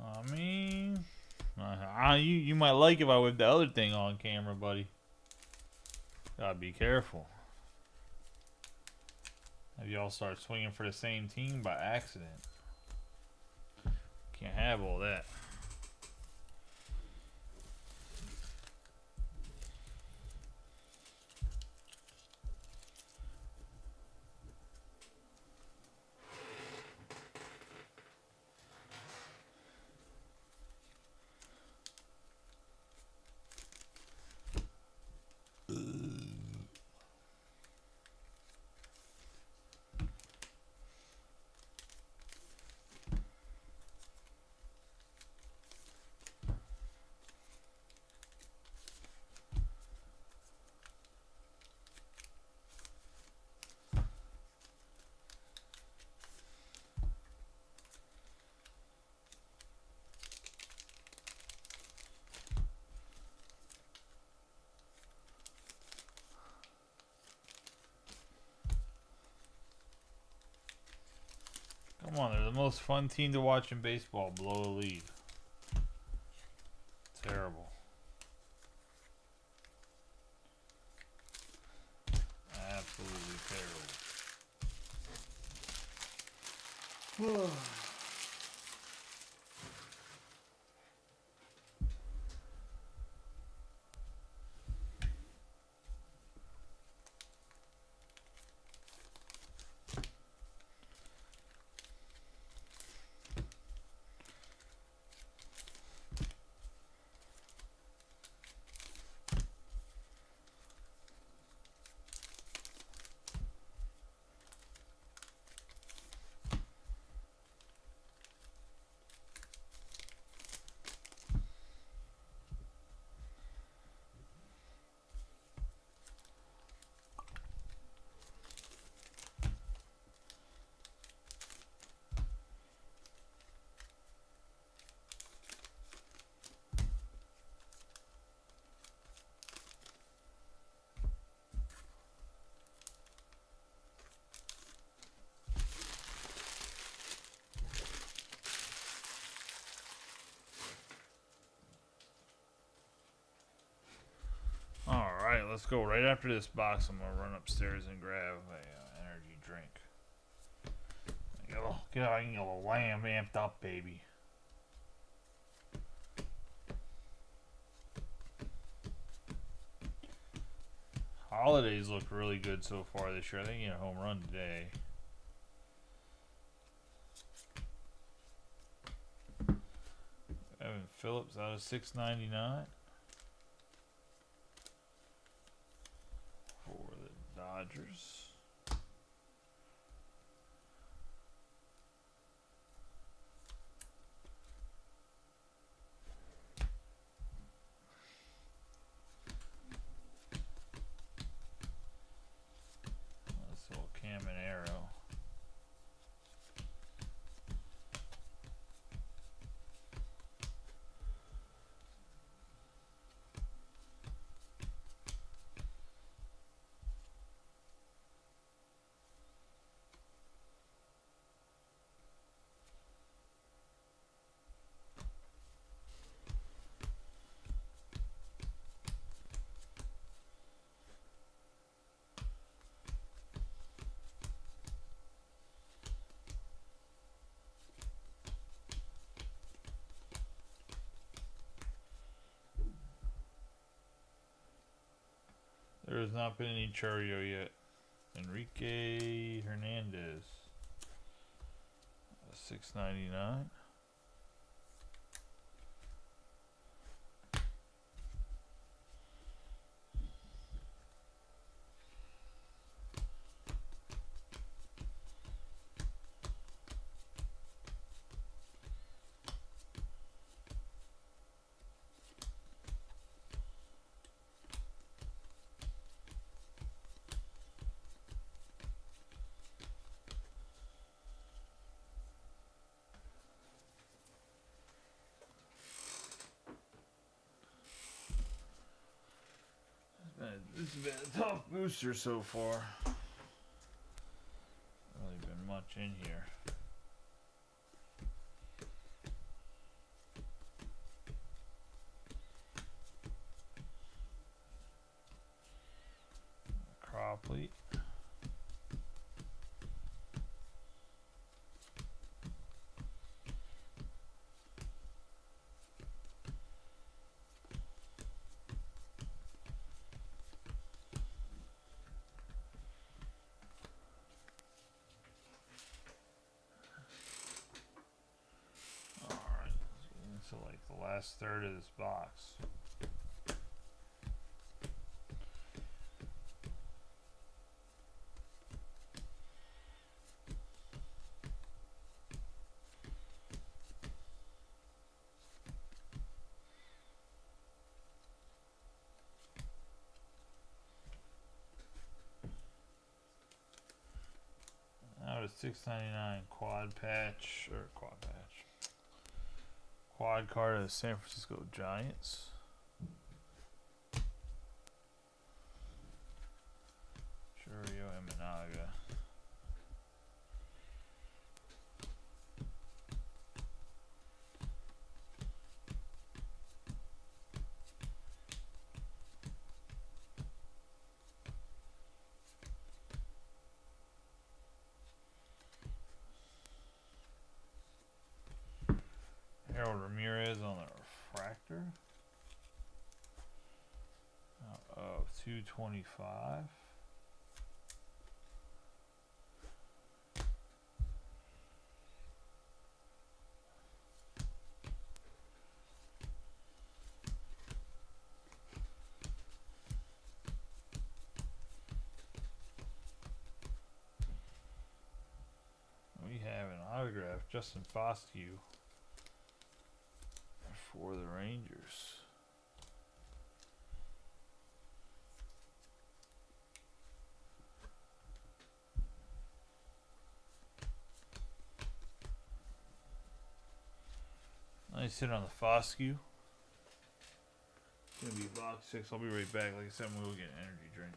I mean, you might like if I whip the other thing on camera, buddy. Gotta be careful. Have y'all start swinging for the same team by accident. Can't have all that. Come on, they're the most fun team to watch in baseball. Blow a lead. Terrible. Absolutely terrible. Alright, let's go. Right after this box, I'm going to run upstairs and grab an energy drink. Get out, I can get a lamb amped up, baby. Holidays look really good so far this year. I think you get a home run today. Evan Phillips out of $6.99 for the Dodgers. This little Cam and Arrow. There has not been any Churio yet. Enrique Hernandez. 6.99. This has been a tough booster so far. Really been much in here. Cropley. So like the last third of this box. Out of $6.99 quad card of the San Francisco Giants. Churio Imanaga. Harold Ramirez on the refractor of 225. We have an autograph, Justin Foscue, for the Rangers. Nice hit on the Foscue. It's gonna be box 6. I'll be right back. Like I said, we'll get an energy drink.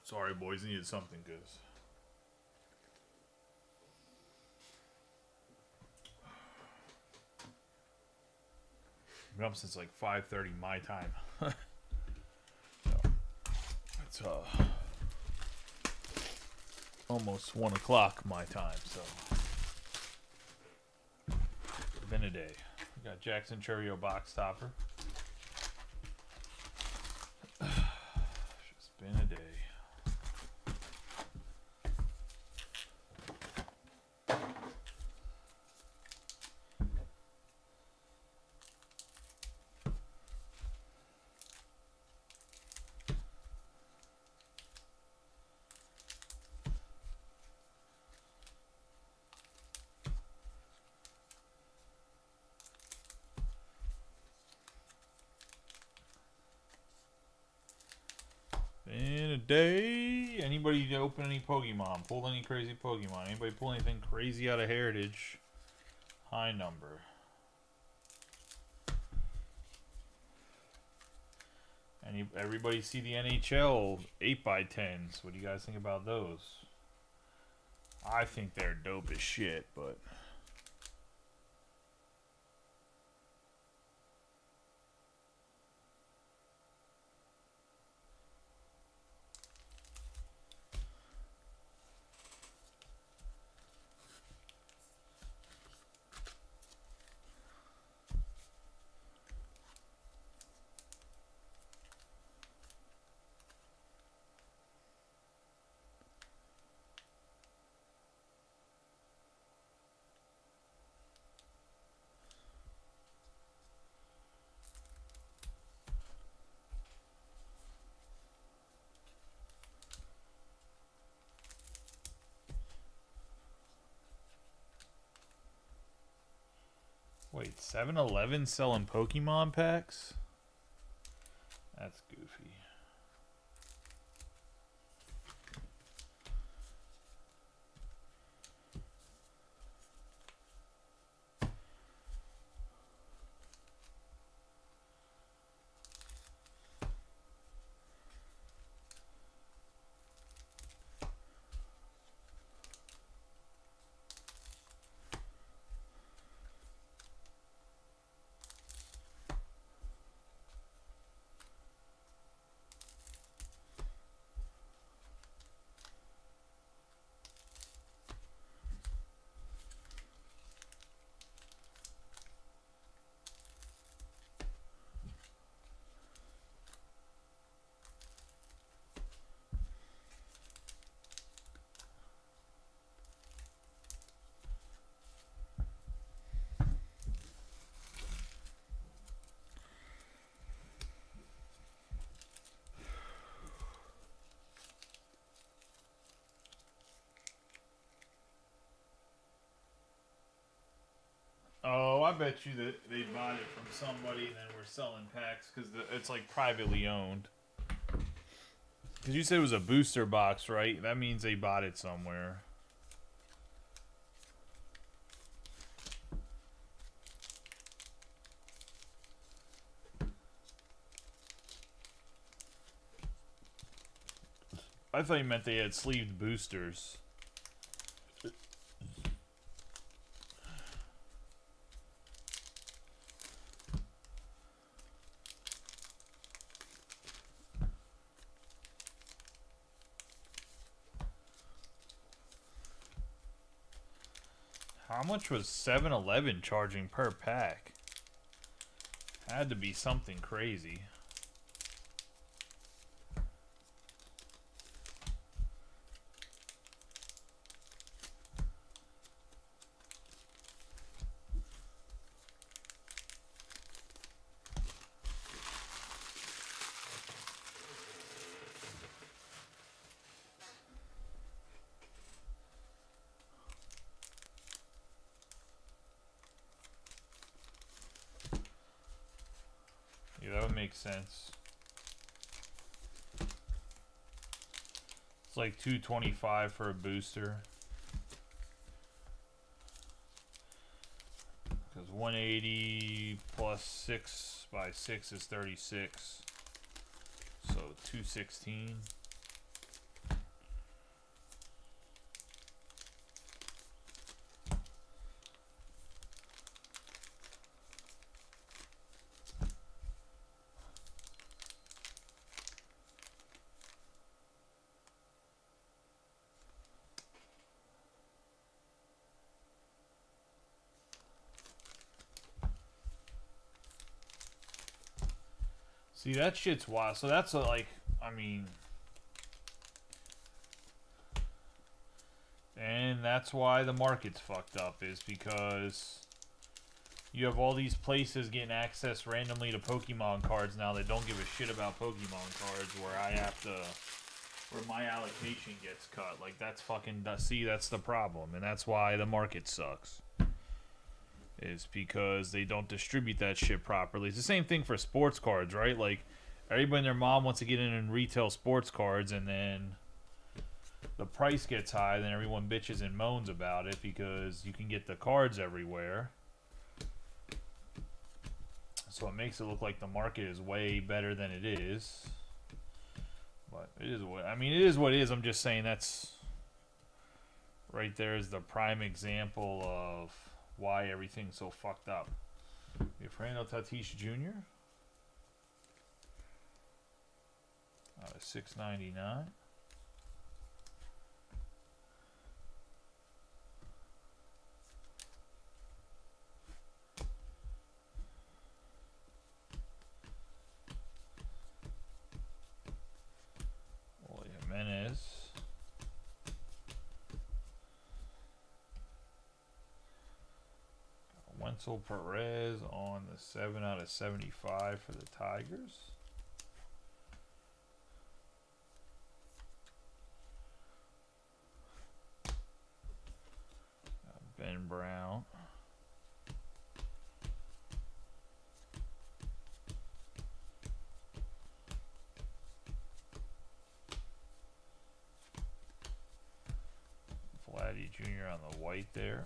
Sorry, boys, needed something good. Been up since like 5:30 my time. So, it's almost 1 o'clock my time. So, been a day. We got Jackson Churio box topper. Just been a day. In a day. Anybody open any Pokemon? Pulled any crazy Pokemon? Anybody pull anything crazy out of Heritage? High number. Everybody see the NHL 8x10s? What do you guys think about those? I think they're dope as shit, but... Wait, 7-Eleven selling Pokemon packs? That's goofy. Oh, I bet you that they bought it from somebody and then we're selling packs because it's like privately owned. Because you said it was a booster box, right? That means they bought it somewhere. I thought you meant they had sleeved boosters. How much was 7-Eleven charging per pack? Had to be something crazy. Yeah, that would make sense. It's like $225 for a booster. Because 180 plus 6 by 6 is 36. So 216. See, that shit's wild. So that's like, I mean, and that's why the market's fucked up, is because you have all these places getting access randomly to Pokemon cards now that don't give a shit about Pokemon cards, where I have to, where my allocation gets cut. Like, that's fucking, see, that's the problem, and that's why the market sucks. Is because they don't distribute that shit properly. It's the same thing for sports cards, right? Like, everybody and their mom wants to get in and retail sports cards, and then the price gets high, then everyone bitches and moans about it because you can get the cards everywhere. So it makes it look like the market is way better than it is. But it is what, I mean, it is what it is. I'm just saying that's right there is the prime example of why everything's so fucked up. We have Fernando Tatis Jr. Out of $6.99. Jimenez. Wenzel Perez on the 7 out of 75 for the Tigers. Ben Brown. Vladdy Jr. on the white there.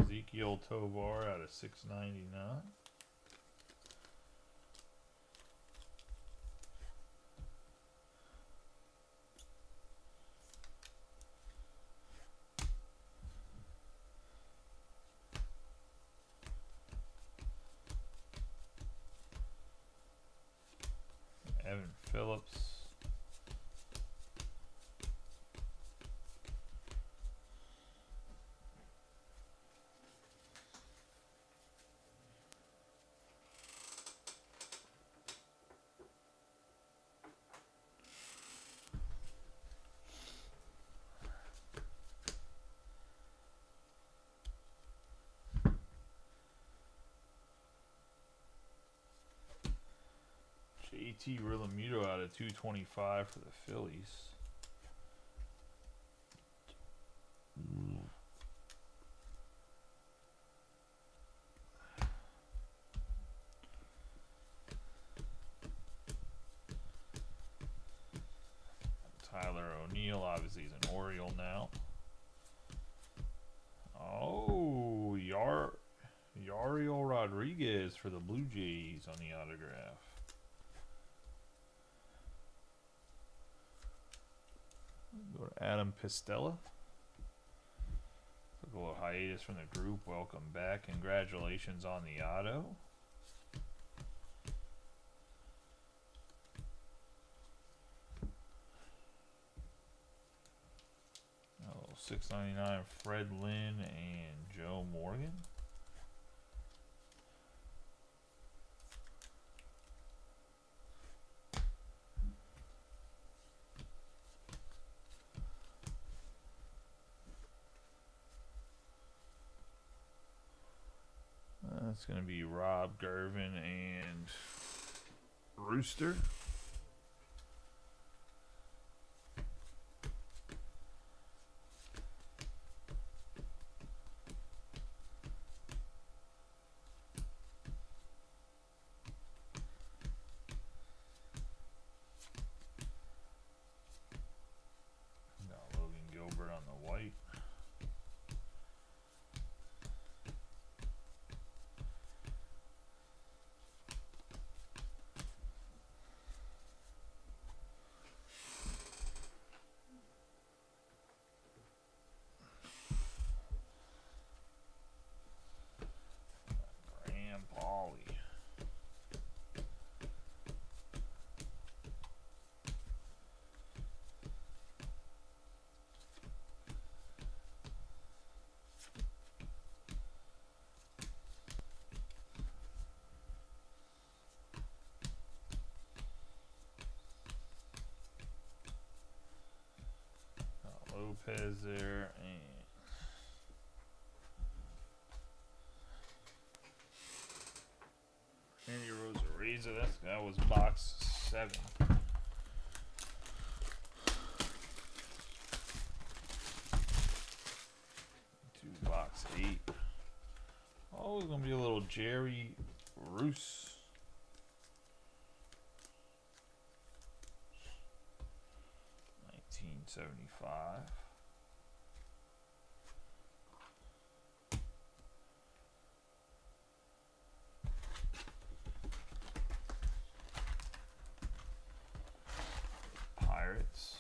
Ezekiel Tovar out of $6.99. Evan Phillips. JT Realmuto out of 225 for the Phillies. Tyler O'Neill, obviously he's an Oriole now. Oh, Yariel Rodriguez for the Blue Jays on the autograph. Go to Adam Pistella. Took a little hiatus from the group. Welcome back. Congratulations on the auto. Oh, $6.99 Fred Lynn and Joe Morgan. That's going to be Rob Gervin and Rooster. Got Logan Gilbert on the white. Lopez there. And Andy Rosareza. That was box 7. To box 8. Oh, it's gonna be a little Jerry Roos. 1975. Pirates.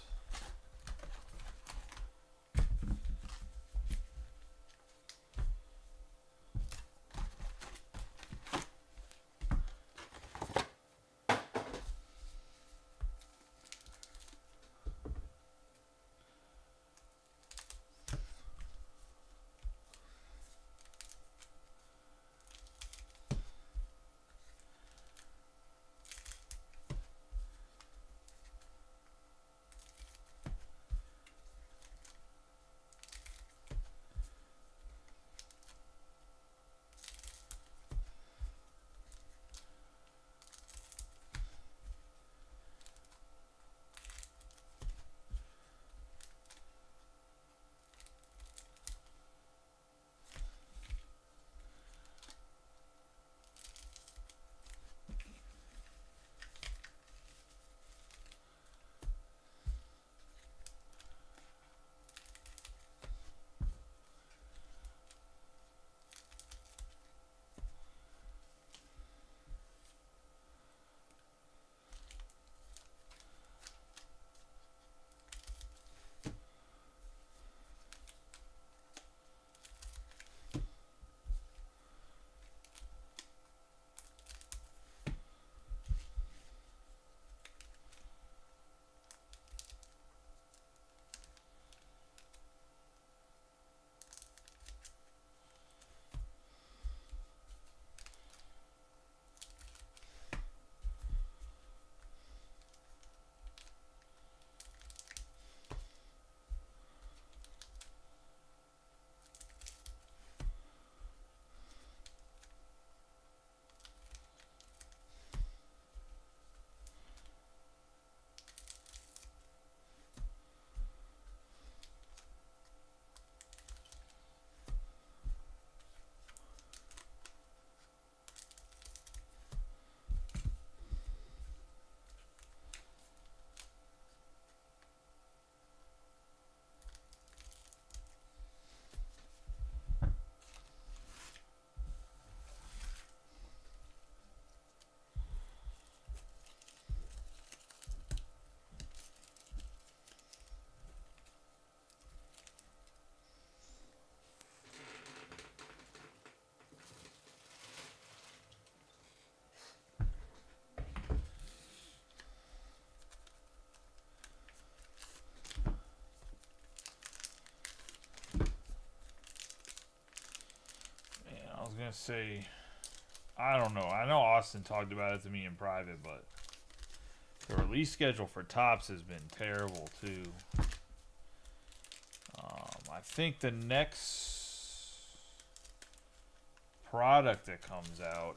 I was gonna say, I don't know. I know Austin talked about it to me in private, but the release schedule for Topps has been terrible too. I think the next product that comes out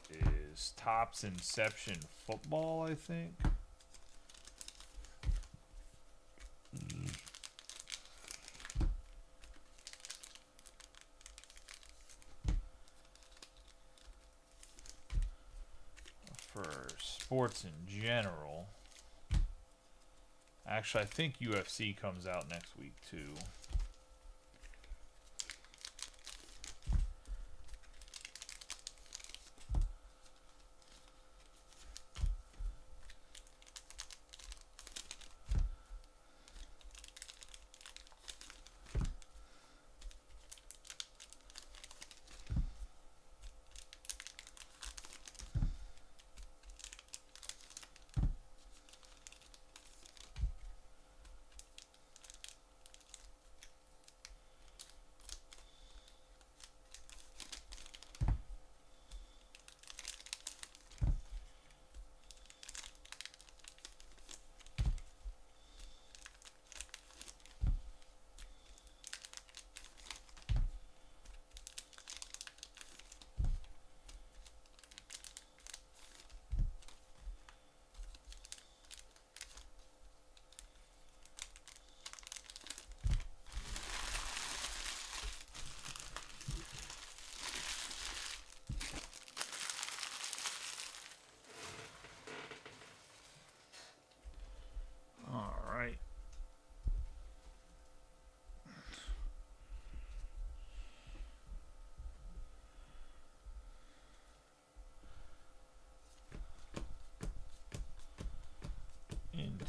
is Topps Inception Football, I think. For sports in general. Actually, I think UFC comes out next week too.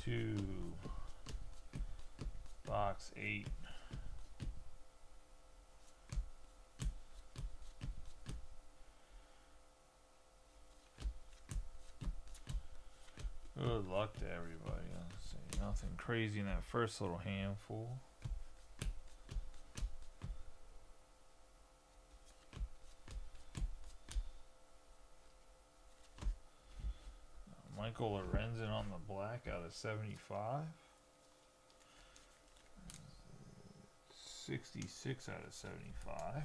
to box 8. Good luck to everybody. Let's see, nothing crazy in that first little handful. Michael Lorenzen on the black out of 75. 66 out of 75.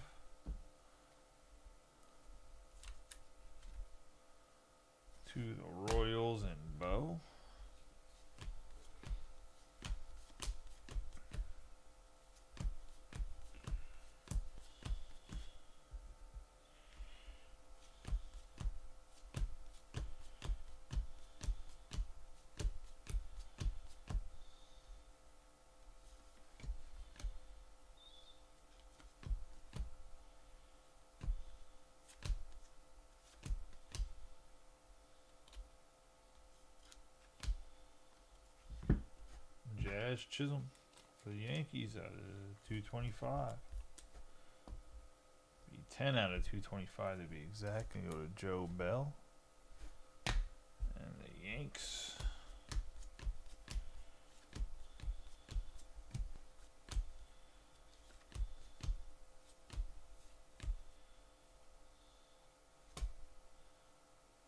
To the Royals and Bo. Jazz Chisholm for the Yankees out of 225. Be 10 out of 225 to be exact. And go to Joe Bell. And the Yanks.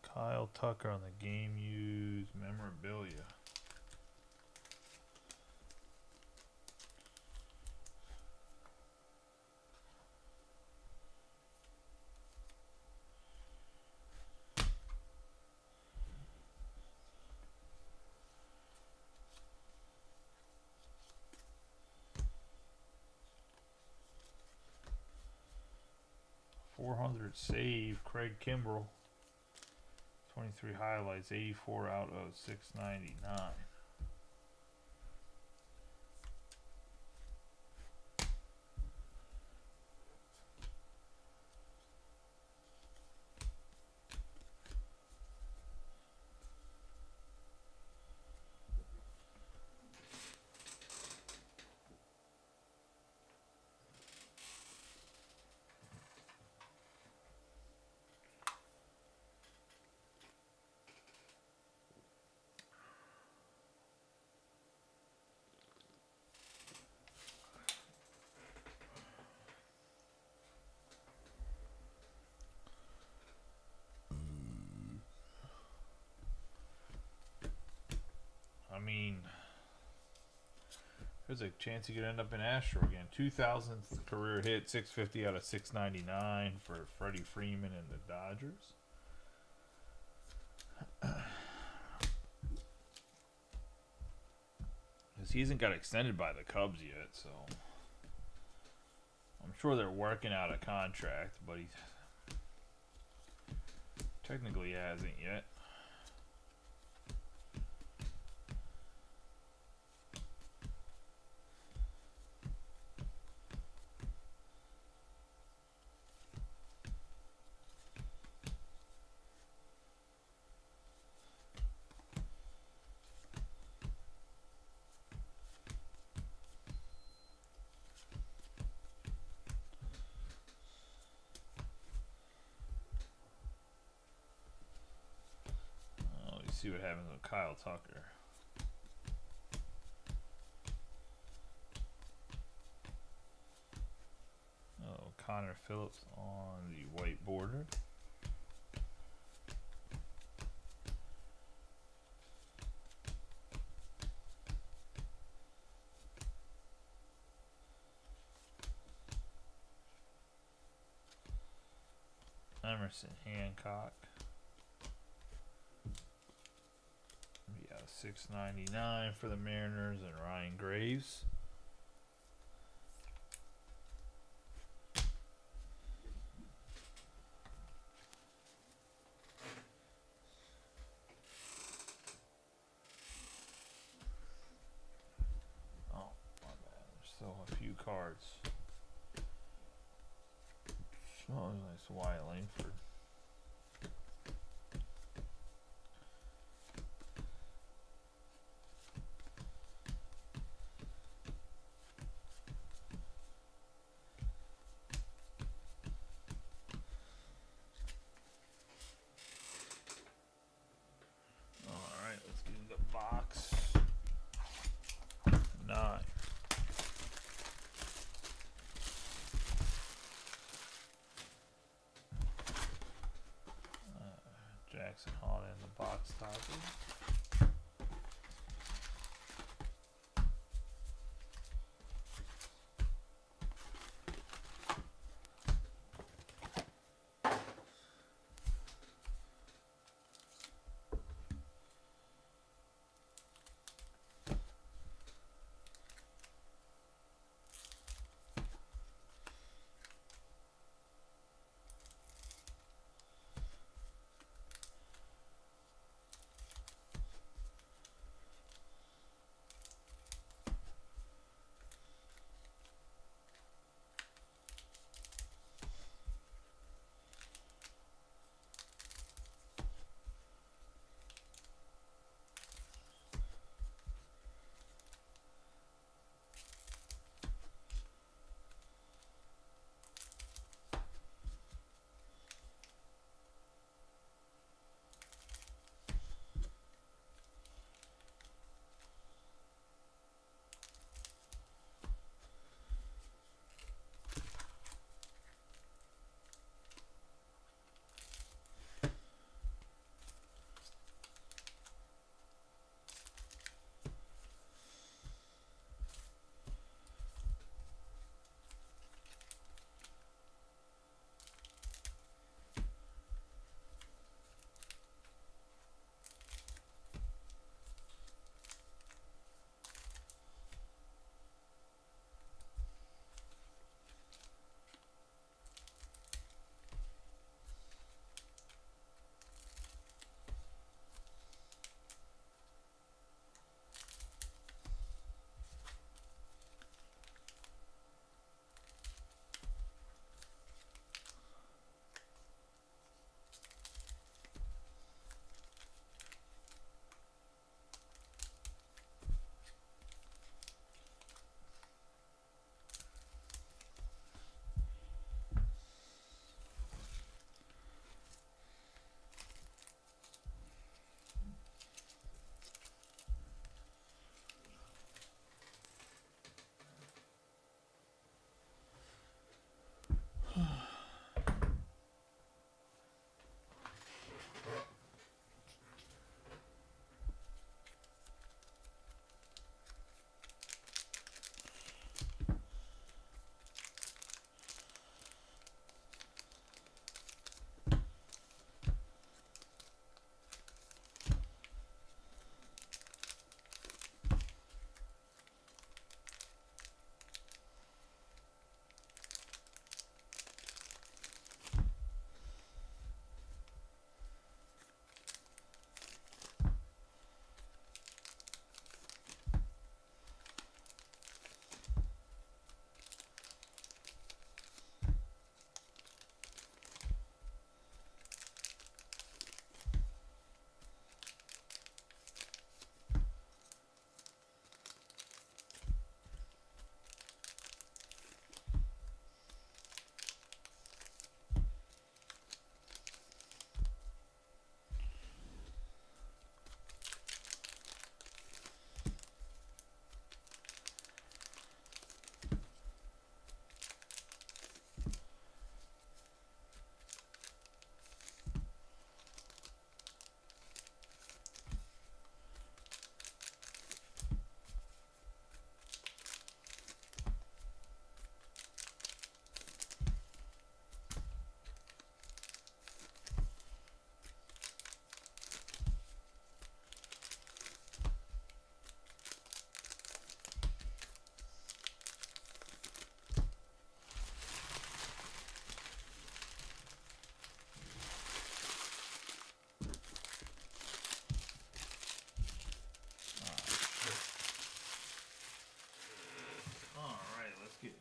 Kyle Tucker on the game used memorabilia. .400 save, Craig Kimbrell. 23 highlights, 84 out of 699. I mean, there's a chance he could end up in Astro again. 2000th career hit, 650 out of 699 for Freddie Freeman and the Dodgers. Because he hasn't got extended by the Cubs yet, so I'm sure they're working out a contract, but he technically hasn't yet. See what happens with Kyle Tucker. Oh, Connor Phillips on the white border. Emerson Hancock. Yeah, $6.99 for the Mariners and Ryan Graves. Oh, my bad. There's still a few cards. Oh, nice Wyatt Langford. Fanatics and haul in the box topper.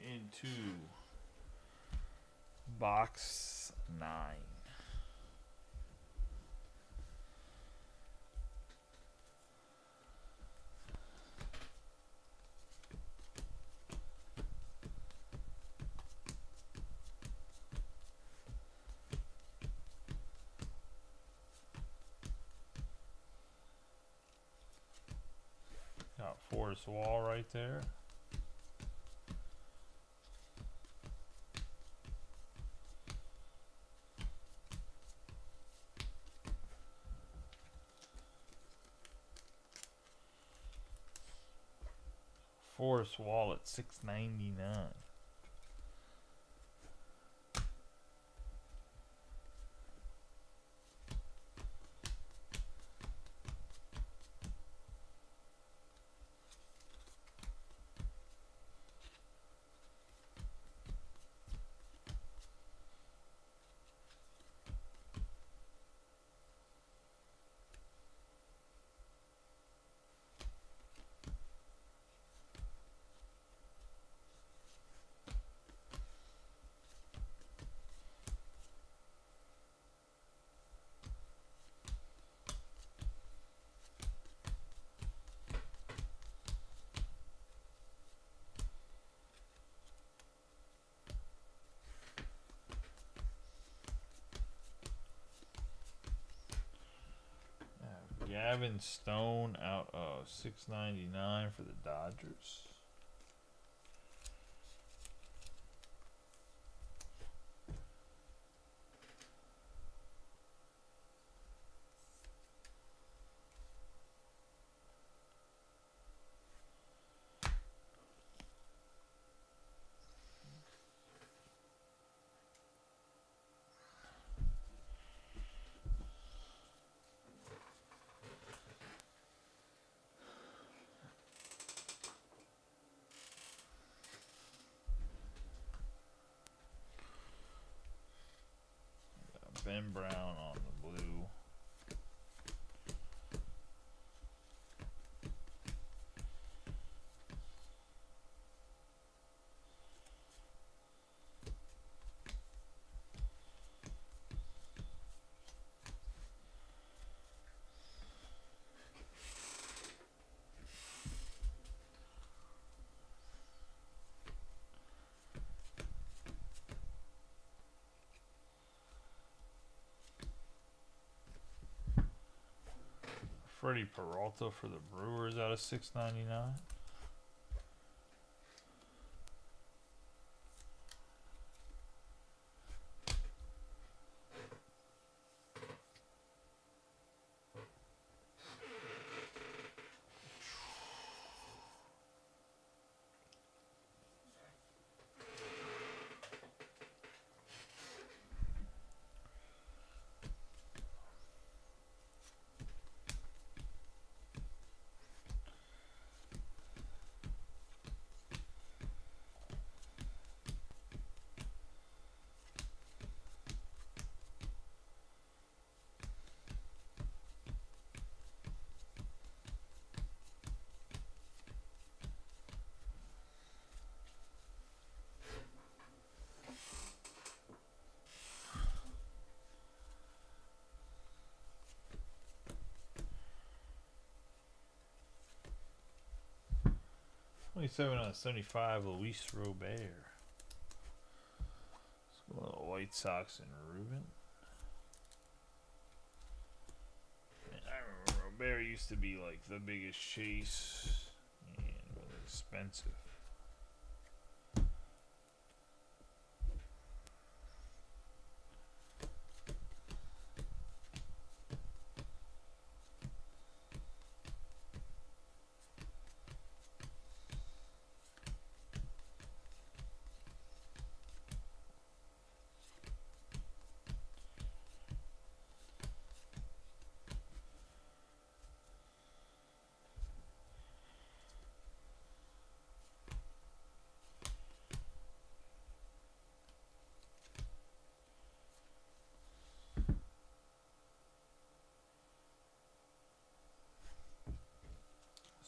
Into box 9. Got Forest Wall right there. Forrest Wall at $6.99. Gavin Stone out of $6.99 for the Dodgers. Ben Brown on the blue. Freddie Peralta for the Brewers out of $6.99. $27/75, Luis Robert. Let's go to White Sox and Ruben. Man, I remember Robert used to be like the biggest chase and really expensive.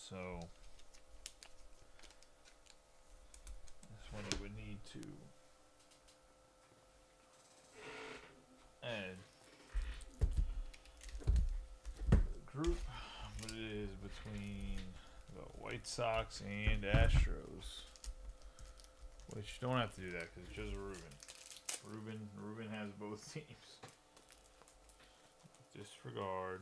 So this one you would need to add the group, but it is between the White Sox and Astros, which you don't have to do that because it's just Ruben. Ruben has both teams. Disregard.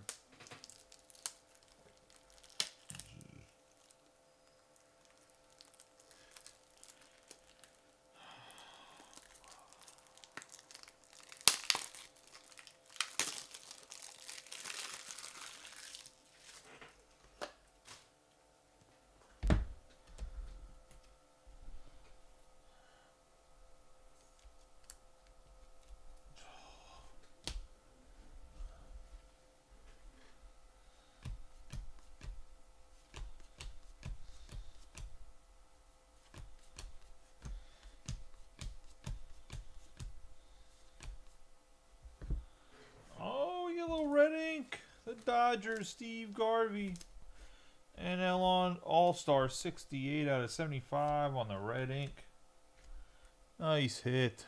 Dodgers, Steve Garvey. NL on All-Star 68 out of 75 on the red ink. Nice hit.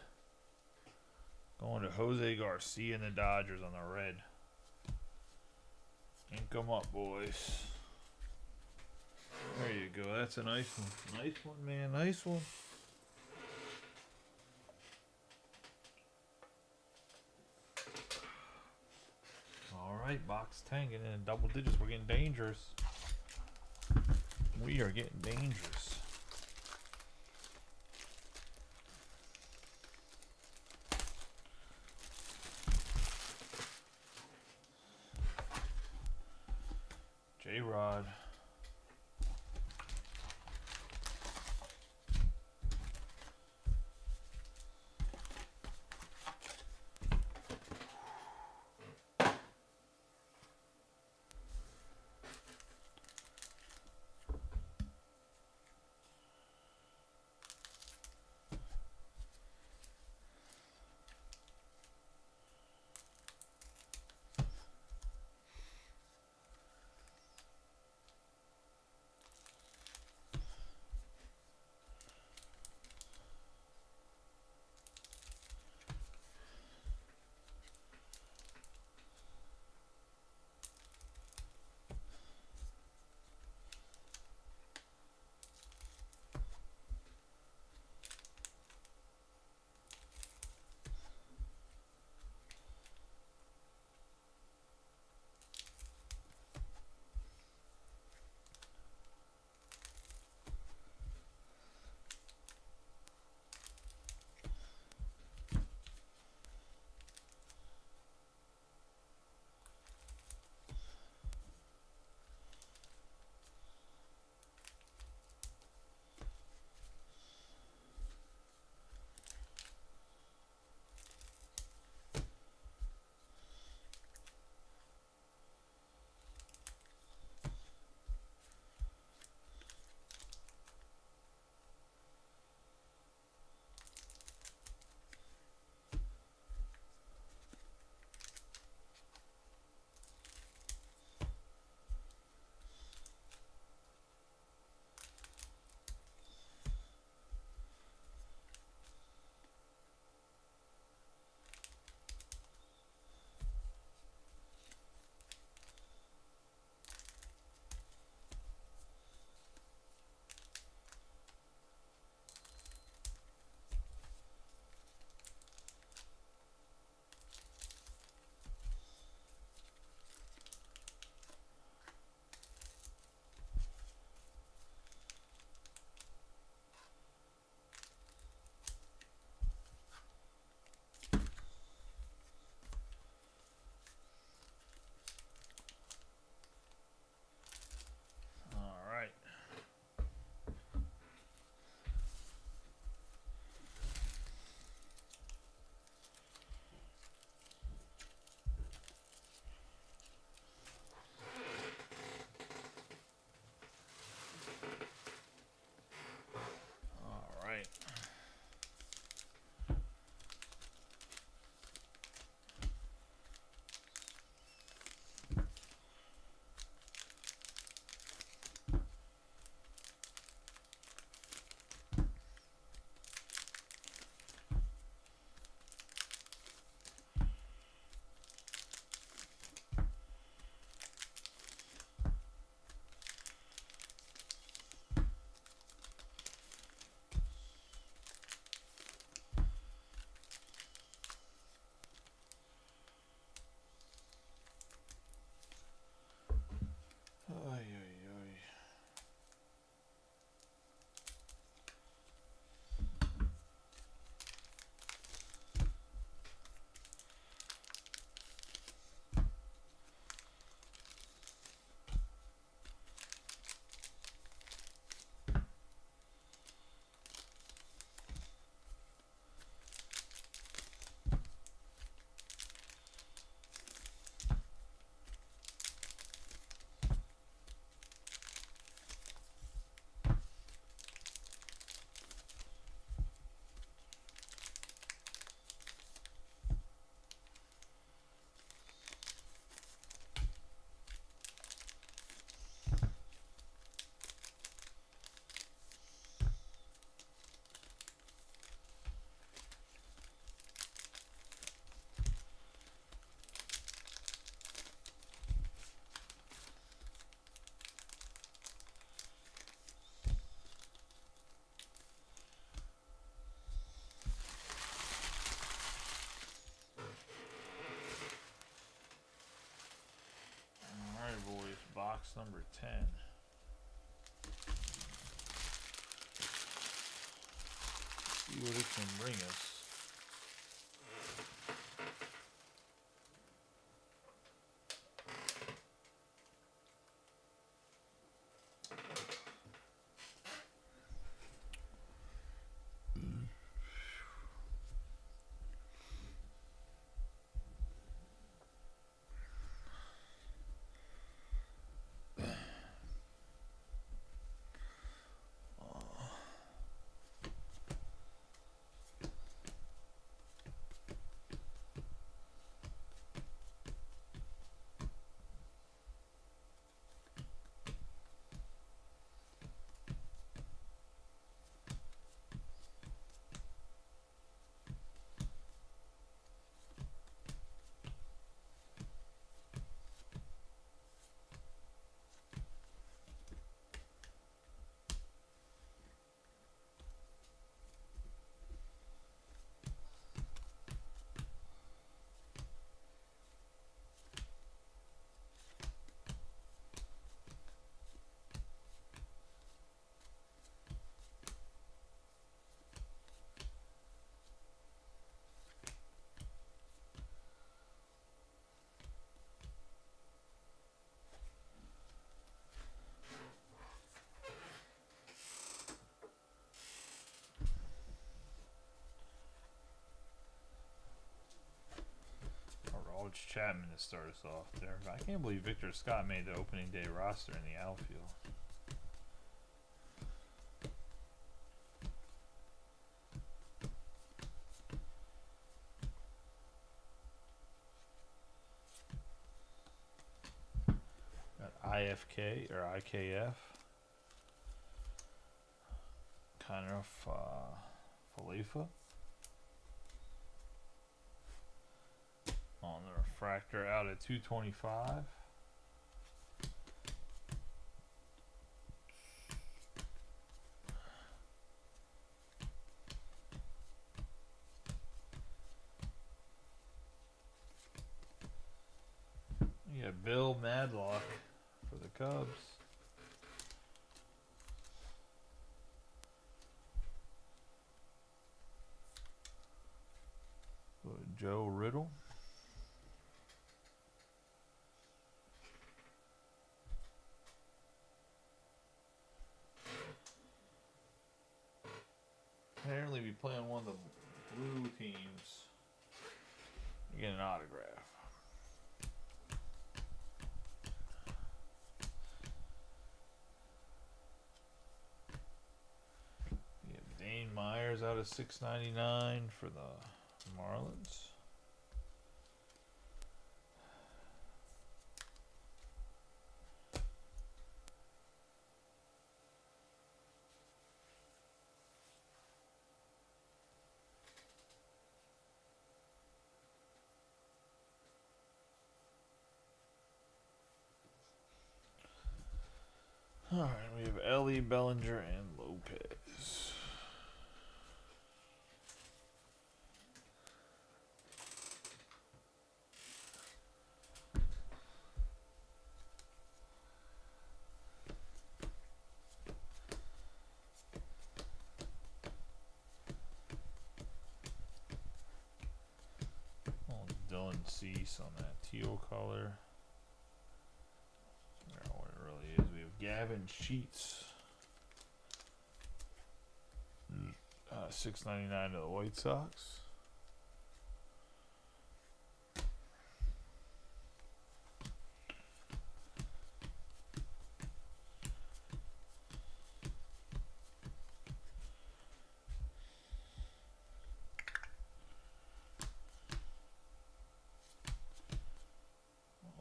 Going to Jose Garcia and the Dodgers on the red. Ink them up, boys. There you go. That's a nice one. Nice one, man. Nice one. All right, box 10 getting in double digits. We're getting dangerous. We are getting dangerous. J-Rod. box number 10. See what it can bring us. Coach Chapman to start us off there. I can't believe Victor Scott made the opening day roster in the outfield. Got IFK or IKF. Kind of Khalifa. On the refractor out at 225. Yeah, Bill Madlock for the Cubs. Joe Riddle. Apparently be playing one of the blue teams. You get an autograph. You have Dane Myers out of 699 for the Marlins. Alright, we have Ellie, Bellinger, and Lopez. Oh, Dylan Cease on that teal color. What it really is. We have Gavin Sheets. 699 to the White Sox.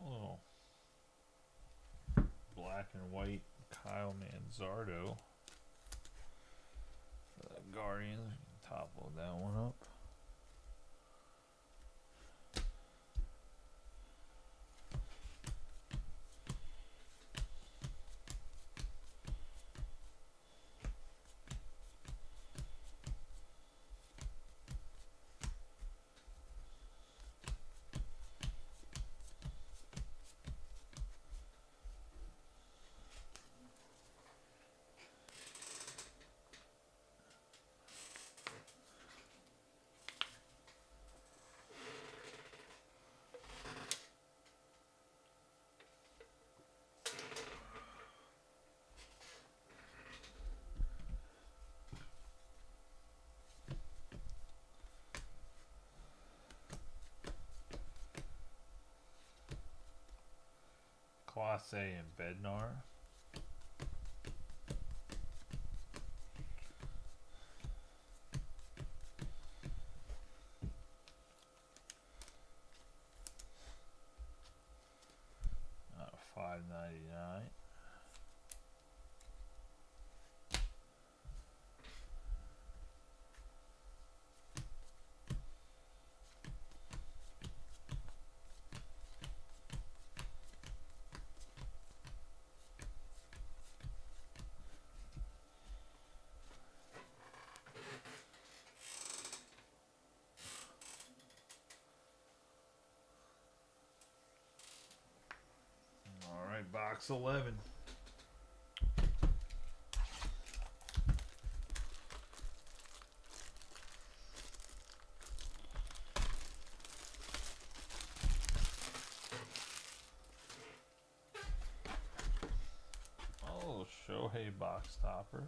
Oh, black and white Kyle Manzardo. Guardians, topple that one up. Passe and Bednar. $5.99. All right, box 11. Oh, Shohei box topper.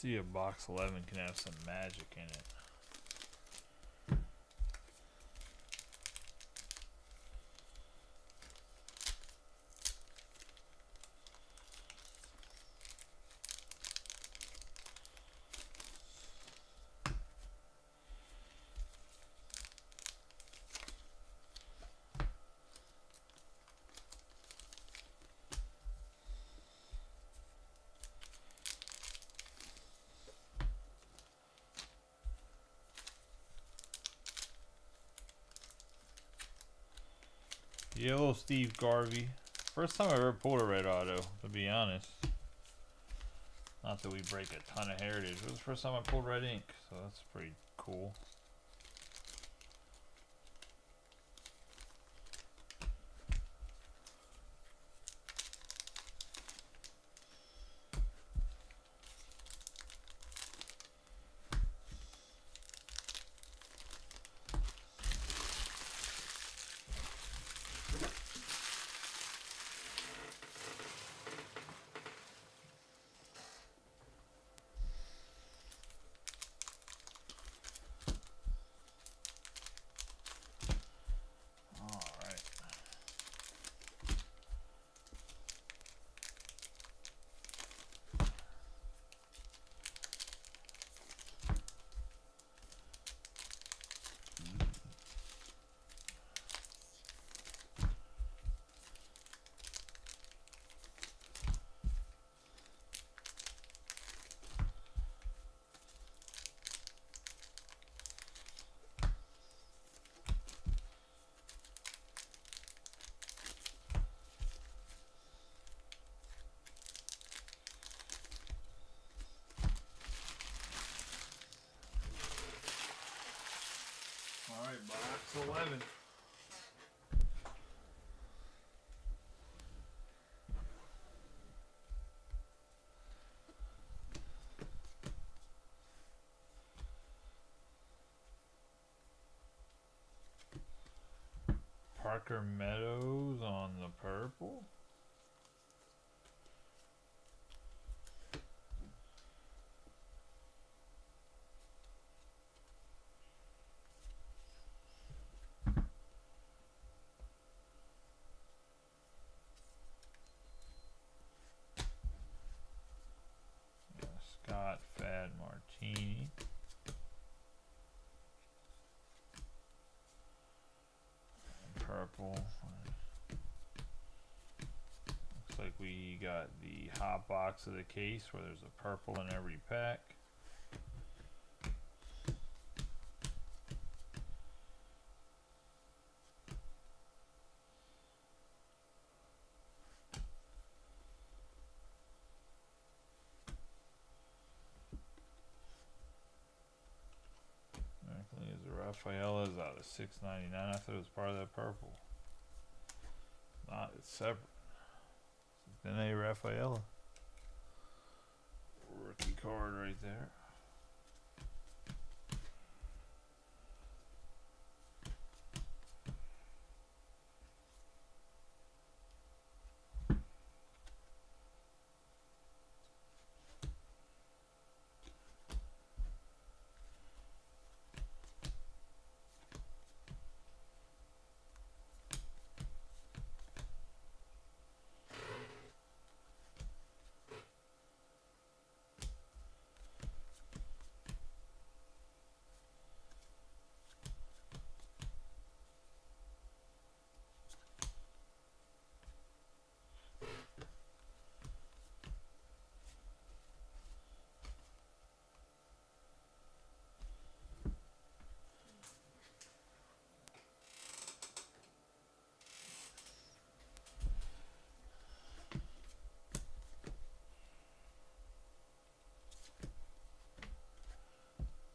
See if box 11 can have some magic in it. Yellow Steve Garvey. First time I ever pulled a red auto, to be honest. Not that we break a ton of heritage. It was the first time I pulled red ink, so that's pretty cool. 11. Parker Meadows on the purple. Scott Fad Martini. Purple. Looks like we got the hot box of the case where there's a purple in every pack. Rafaela's out of $6.99. I thought it was part of that purple. Not, it's separate. Then a Rafaela. Rookie card right there.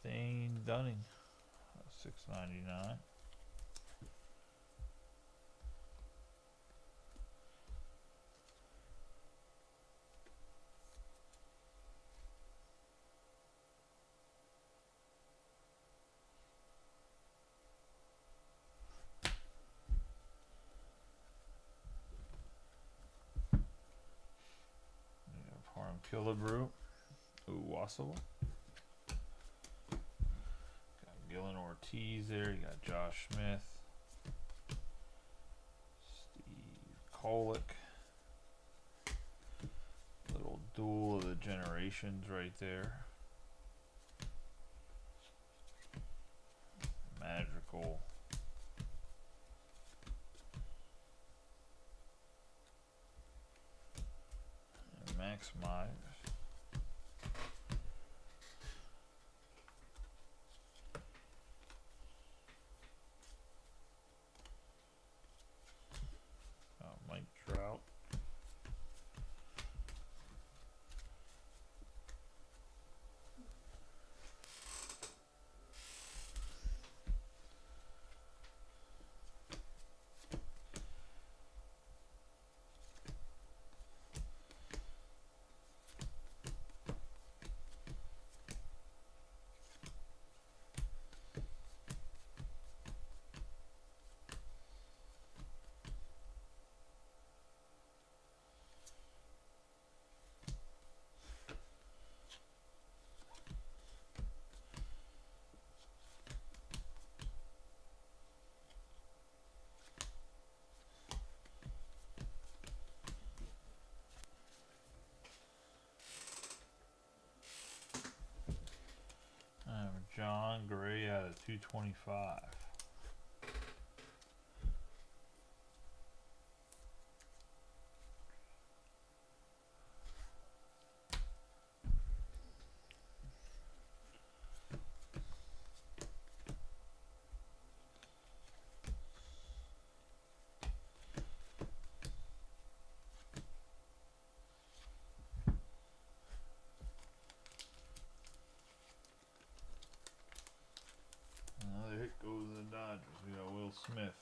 Dane Dunning, $6.99. Harm Killebrew, Uwasawa. Gillen Ortiz there. You got Josh Smith, Steve Kolick. Little duel of the generations right there. Magical. And Max Myers. Mike Trout. John Gray out of 225. Another hit goes Will Smith.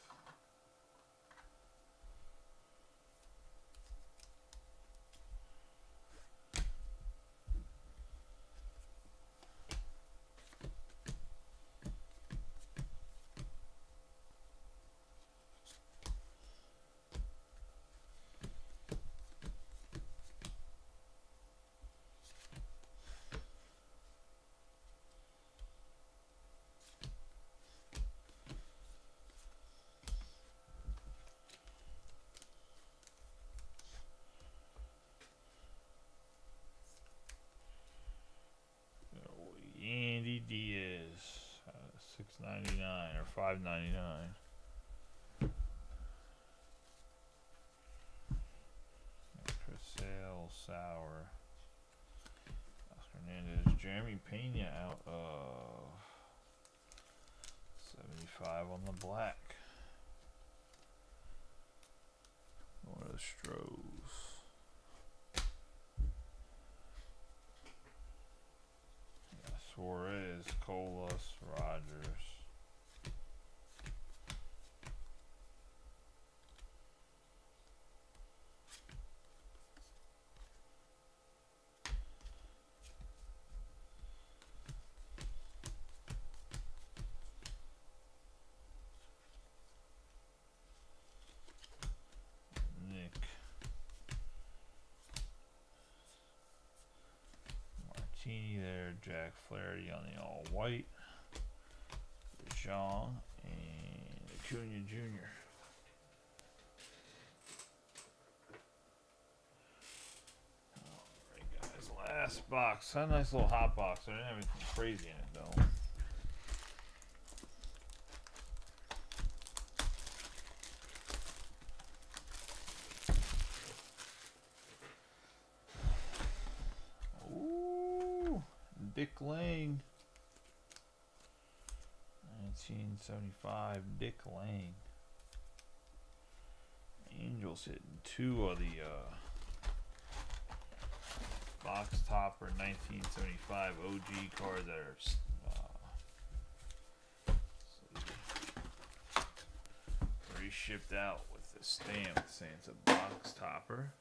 Andy Diaz, $6.99 or $5.99. Chris Sale, Sauer, Oscar Hernandez, Jeremy Pena out of 75 on the black. One of the Stros. Suarez, Colas, Rogers. Nick. Martini there, Jack Flaherty on the all white. Jean and Acuna Jr. Alright guys, last box. Had a nice little hot box. I didn't have anything crazy in it though. Ooh, Dick Lang. 1975, Dick Lang. Angels hitting 2 of the box topper 1975 OG cards that are re-shipped out with the stamp saying it's a box topper.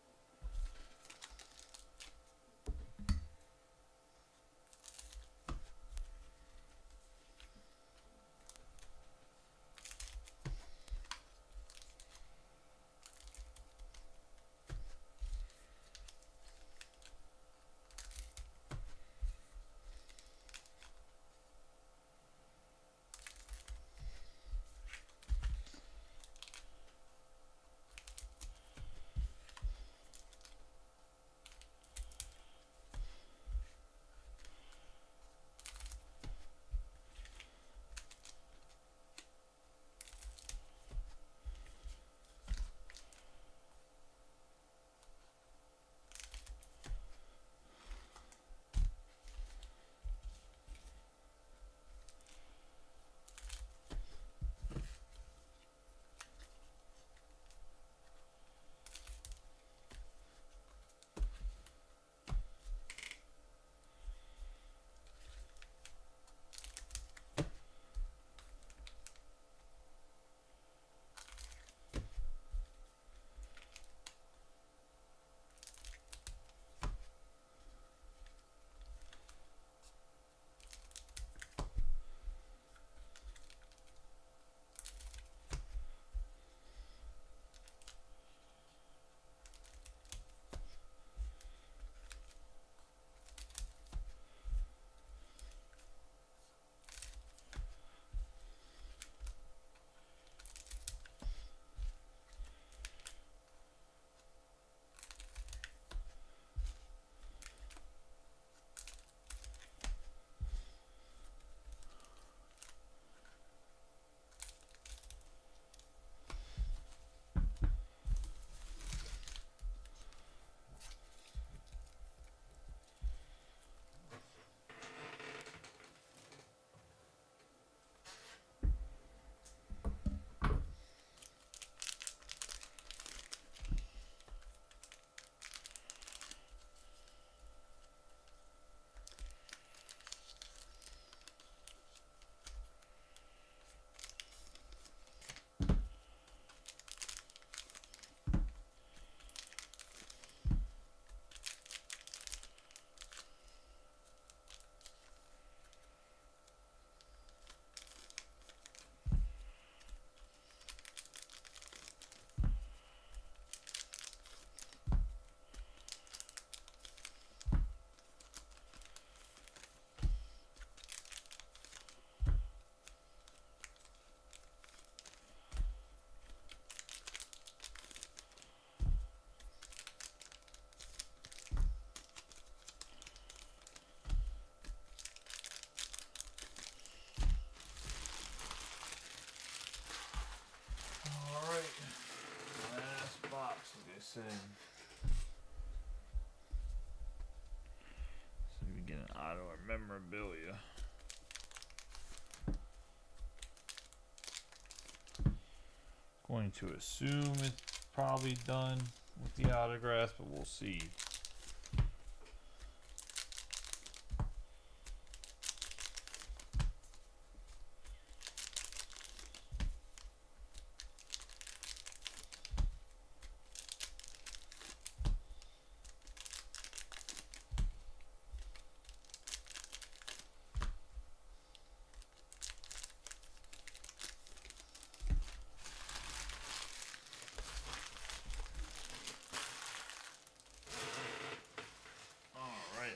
this in. So we get an auto or memorabilia. Going to assume it's probably done with the autographs, but we'll see.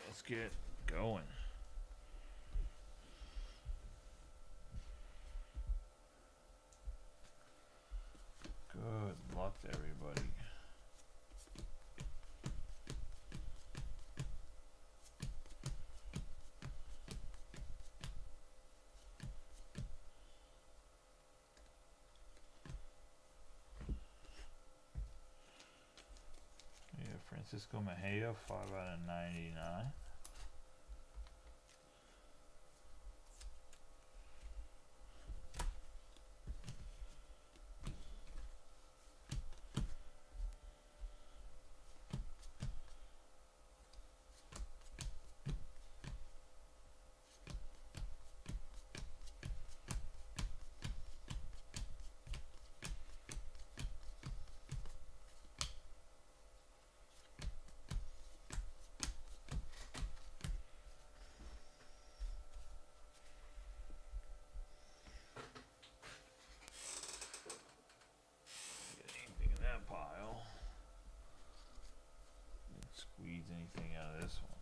Let's get going. Good luck to everybody. Yeah, Francisco Mejia, 5/99. Pile. Didn't squeeze anything out of this one.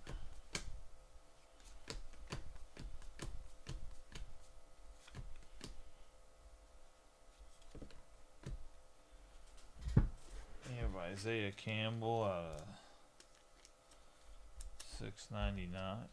We have Isaiah Campbell out of 6/99.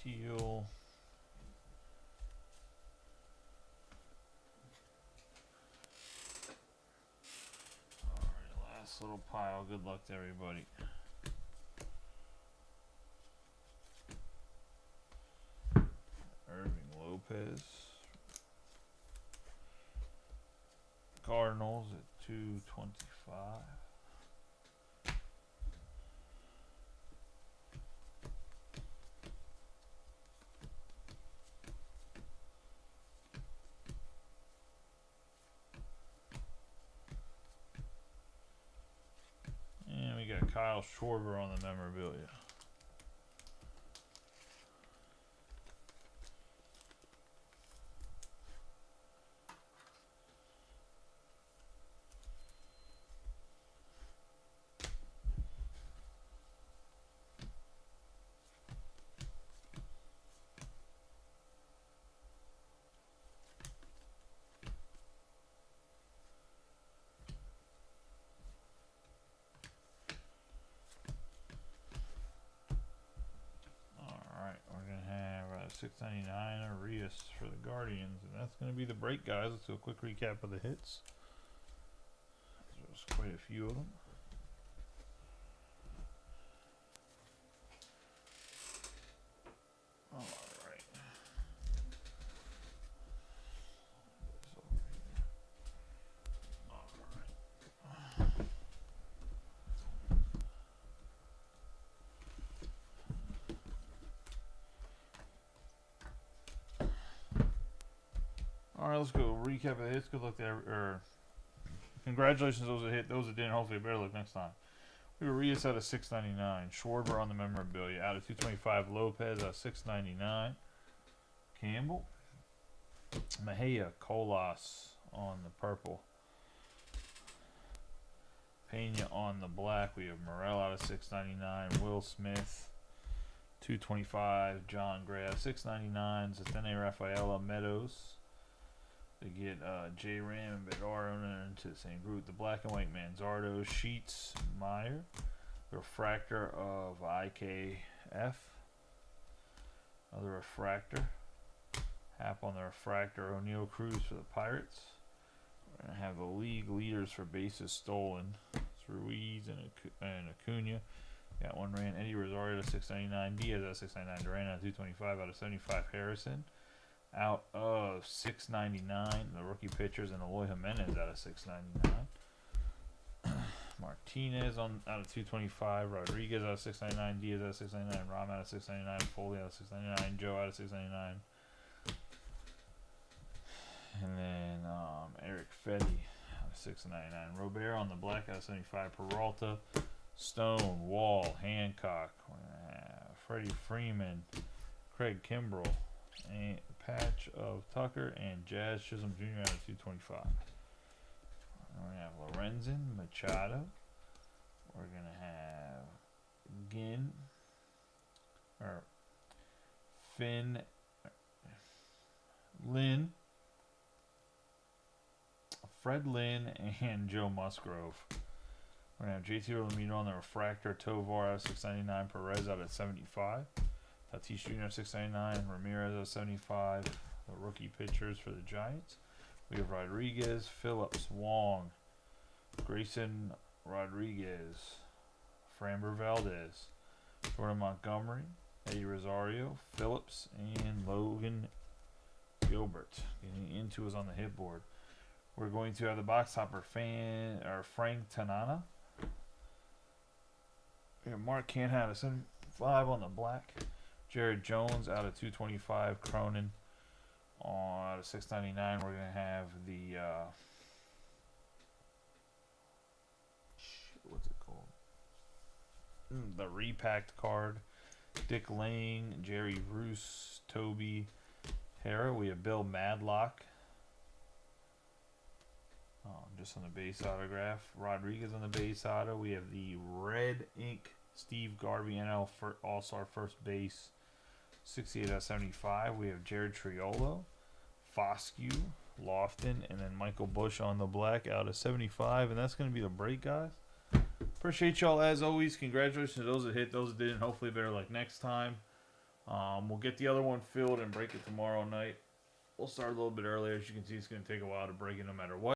Teal. Alright, last little pile. Good luck to everybody. Irving Lopez. Cardinals at 225. And we got Kyle Schwarber on the memorabilia. 699 Arias for the Guardians. And that's going to be the break, guys. Let's do a quick recap of the hits. There's quite a few of them. All right. All right, let's go recap of the hits. Good luck to congratulations those that hit. Those that didn't, hopefully better luck next time. We were Rios out of 699. Schwarber on the memorabilia out of 225. Lopez out of 699. Campbell. Mejia, Colas on the purple. Pena on the black. We have Morel out of 699. Will Smith, 225. John Gray out of 699. Zatene Rafaela Meadows. They get J. Ram and Bedard into the same group. The black and white Manzardo, Sheets, Meyer. The refractor of IKF. Another refractor. Hap on the refractor. O'Neal Cruz for the Pirates. We're going to have the league leaders for bases stolen. It's Ruiz and Acuna. Got one ran. Eddie Rosario out of 699. Diaz out of 699. Duran out of 225. Out of 75. Harrison out of 699. The rookie pitchers and Eloy Jimenez out of 699. Martinez out of 225. Rodriguez out of 699. Diaz out of 699. Ram out of 699. Foley out of 699. Joe out of 699. And then Eric Fetty out of 699. Robert on the black out of 75. Peralta, Stone, Wall, Hancock. We're gonna have Freddie Freeman, Craig Kimbrell, and a patch of Tucker and Jazz Chisholm Jr. out of 225. We're gonna have Lorenzen, Machado. We're gonna have Ginn or Finn Lynn. Fred Lynn and Joe Musgrove. We're going to have JT Realmuto on the refractor. Tovar out of 699. Perez out of 75. Tatis Jr. out of 699. Ramirez out of 75. The rookie pitchers for the Giants. We have Rodriguez, Phillips, Wong, Grayson Rodriguez, Framber Valdez, Jordan Montgomery, Eddie Rosario, Phillips, and Logan Gilbert. Getting into us on the hit board. We're going to have the box topper Frank Tanana. We have Mark Canha out of 75 on the black. Jared Jones out of 225. Cronin out of 699. We're going to have the what's it called? The repacked card. Dick Lane, Jerry Bruce, Toby Hara. We have Bill Madlock. Just on the base autograph. Rodriguez on the base auto. We have the red ink Steve Garvey NL All-Star first base 68 out of 75. We have Jared Triolo, Foscue, Lofton, and then Michael Bush on the black out of 75. And that's going to be the break, guys. Appreciate y'all as always. Congratulations to those that hit, those that didn't. Hopefully better like next time. We'll get the other one filled and break it tomorrow night. We'll start a little bit earlier. As you can see, it's going to take a while to break it no matter what.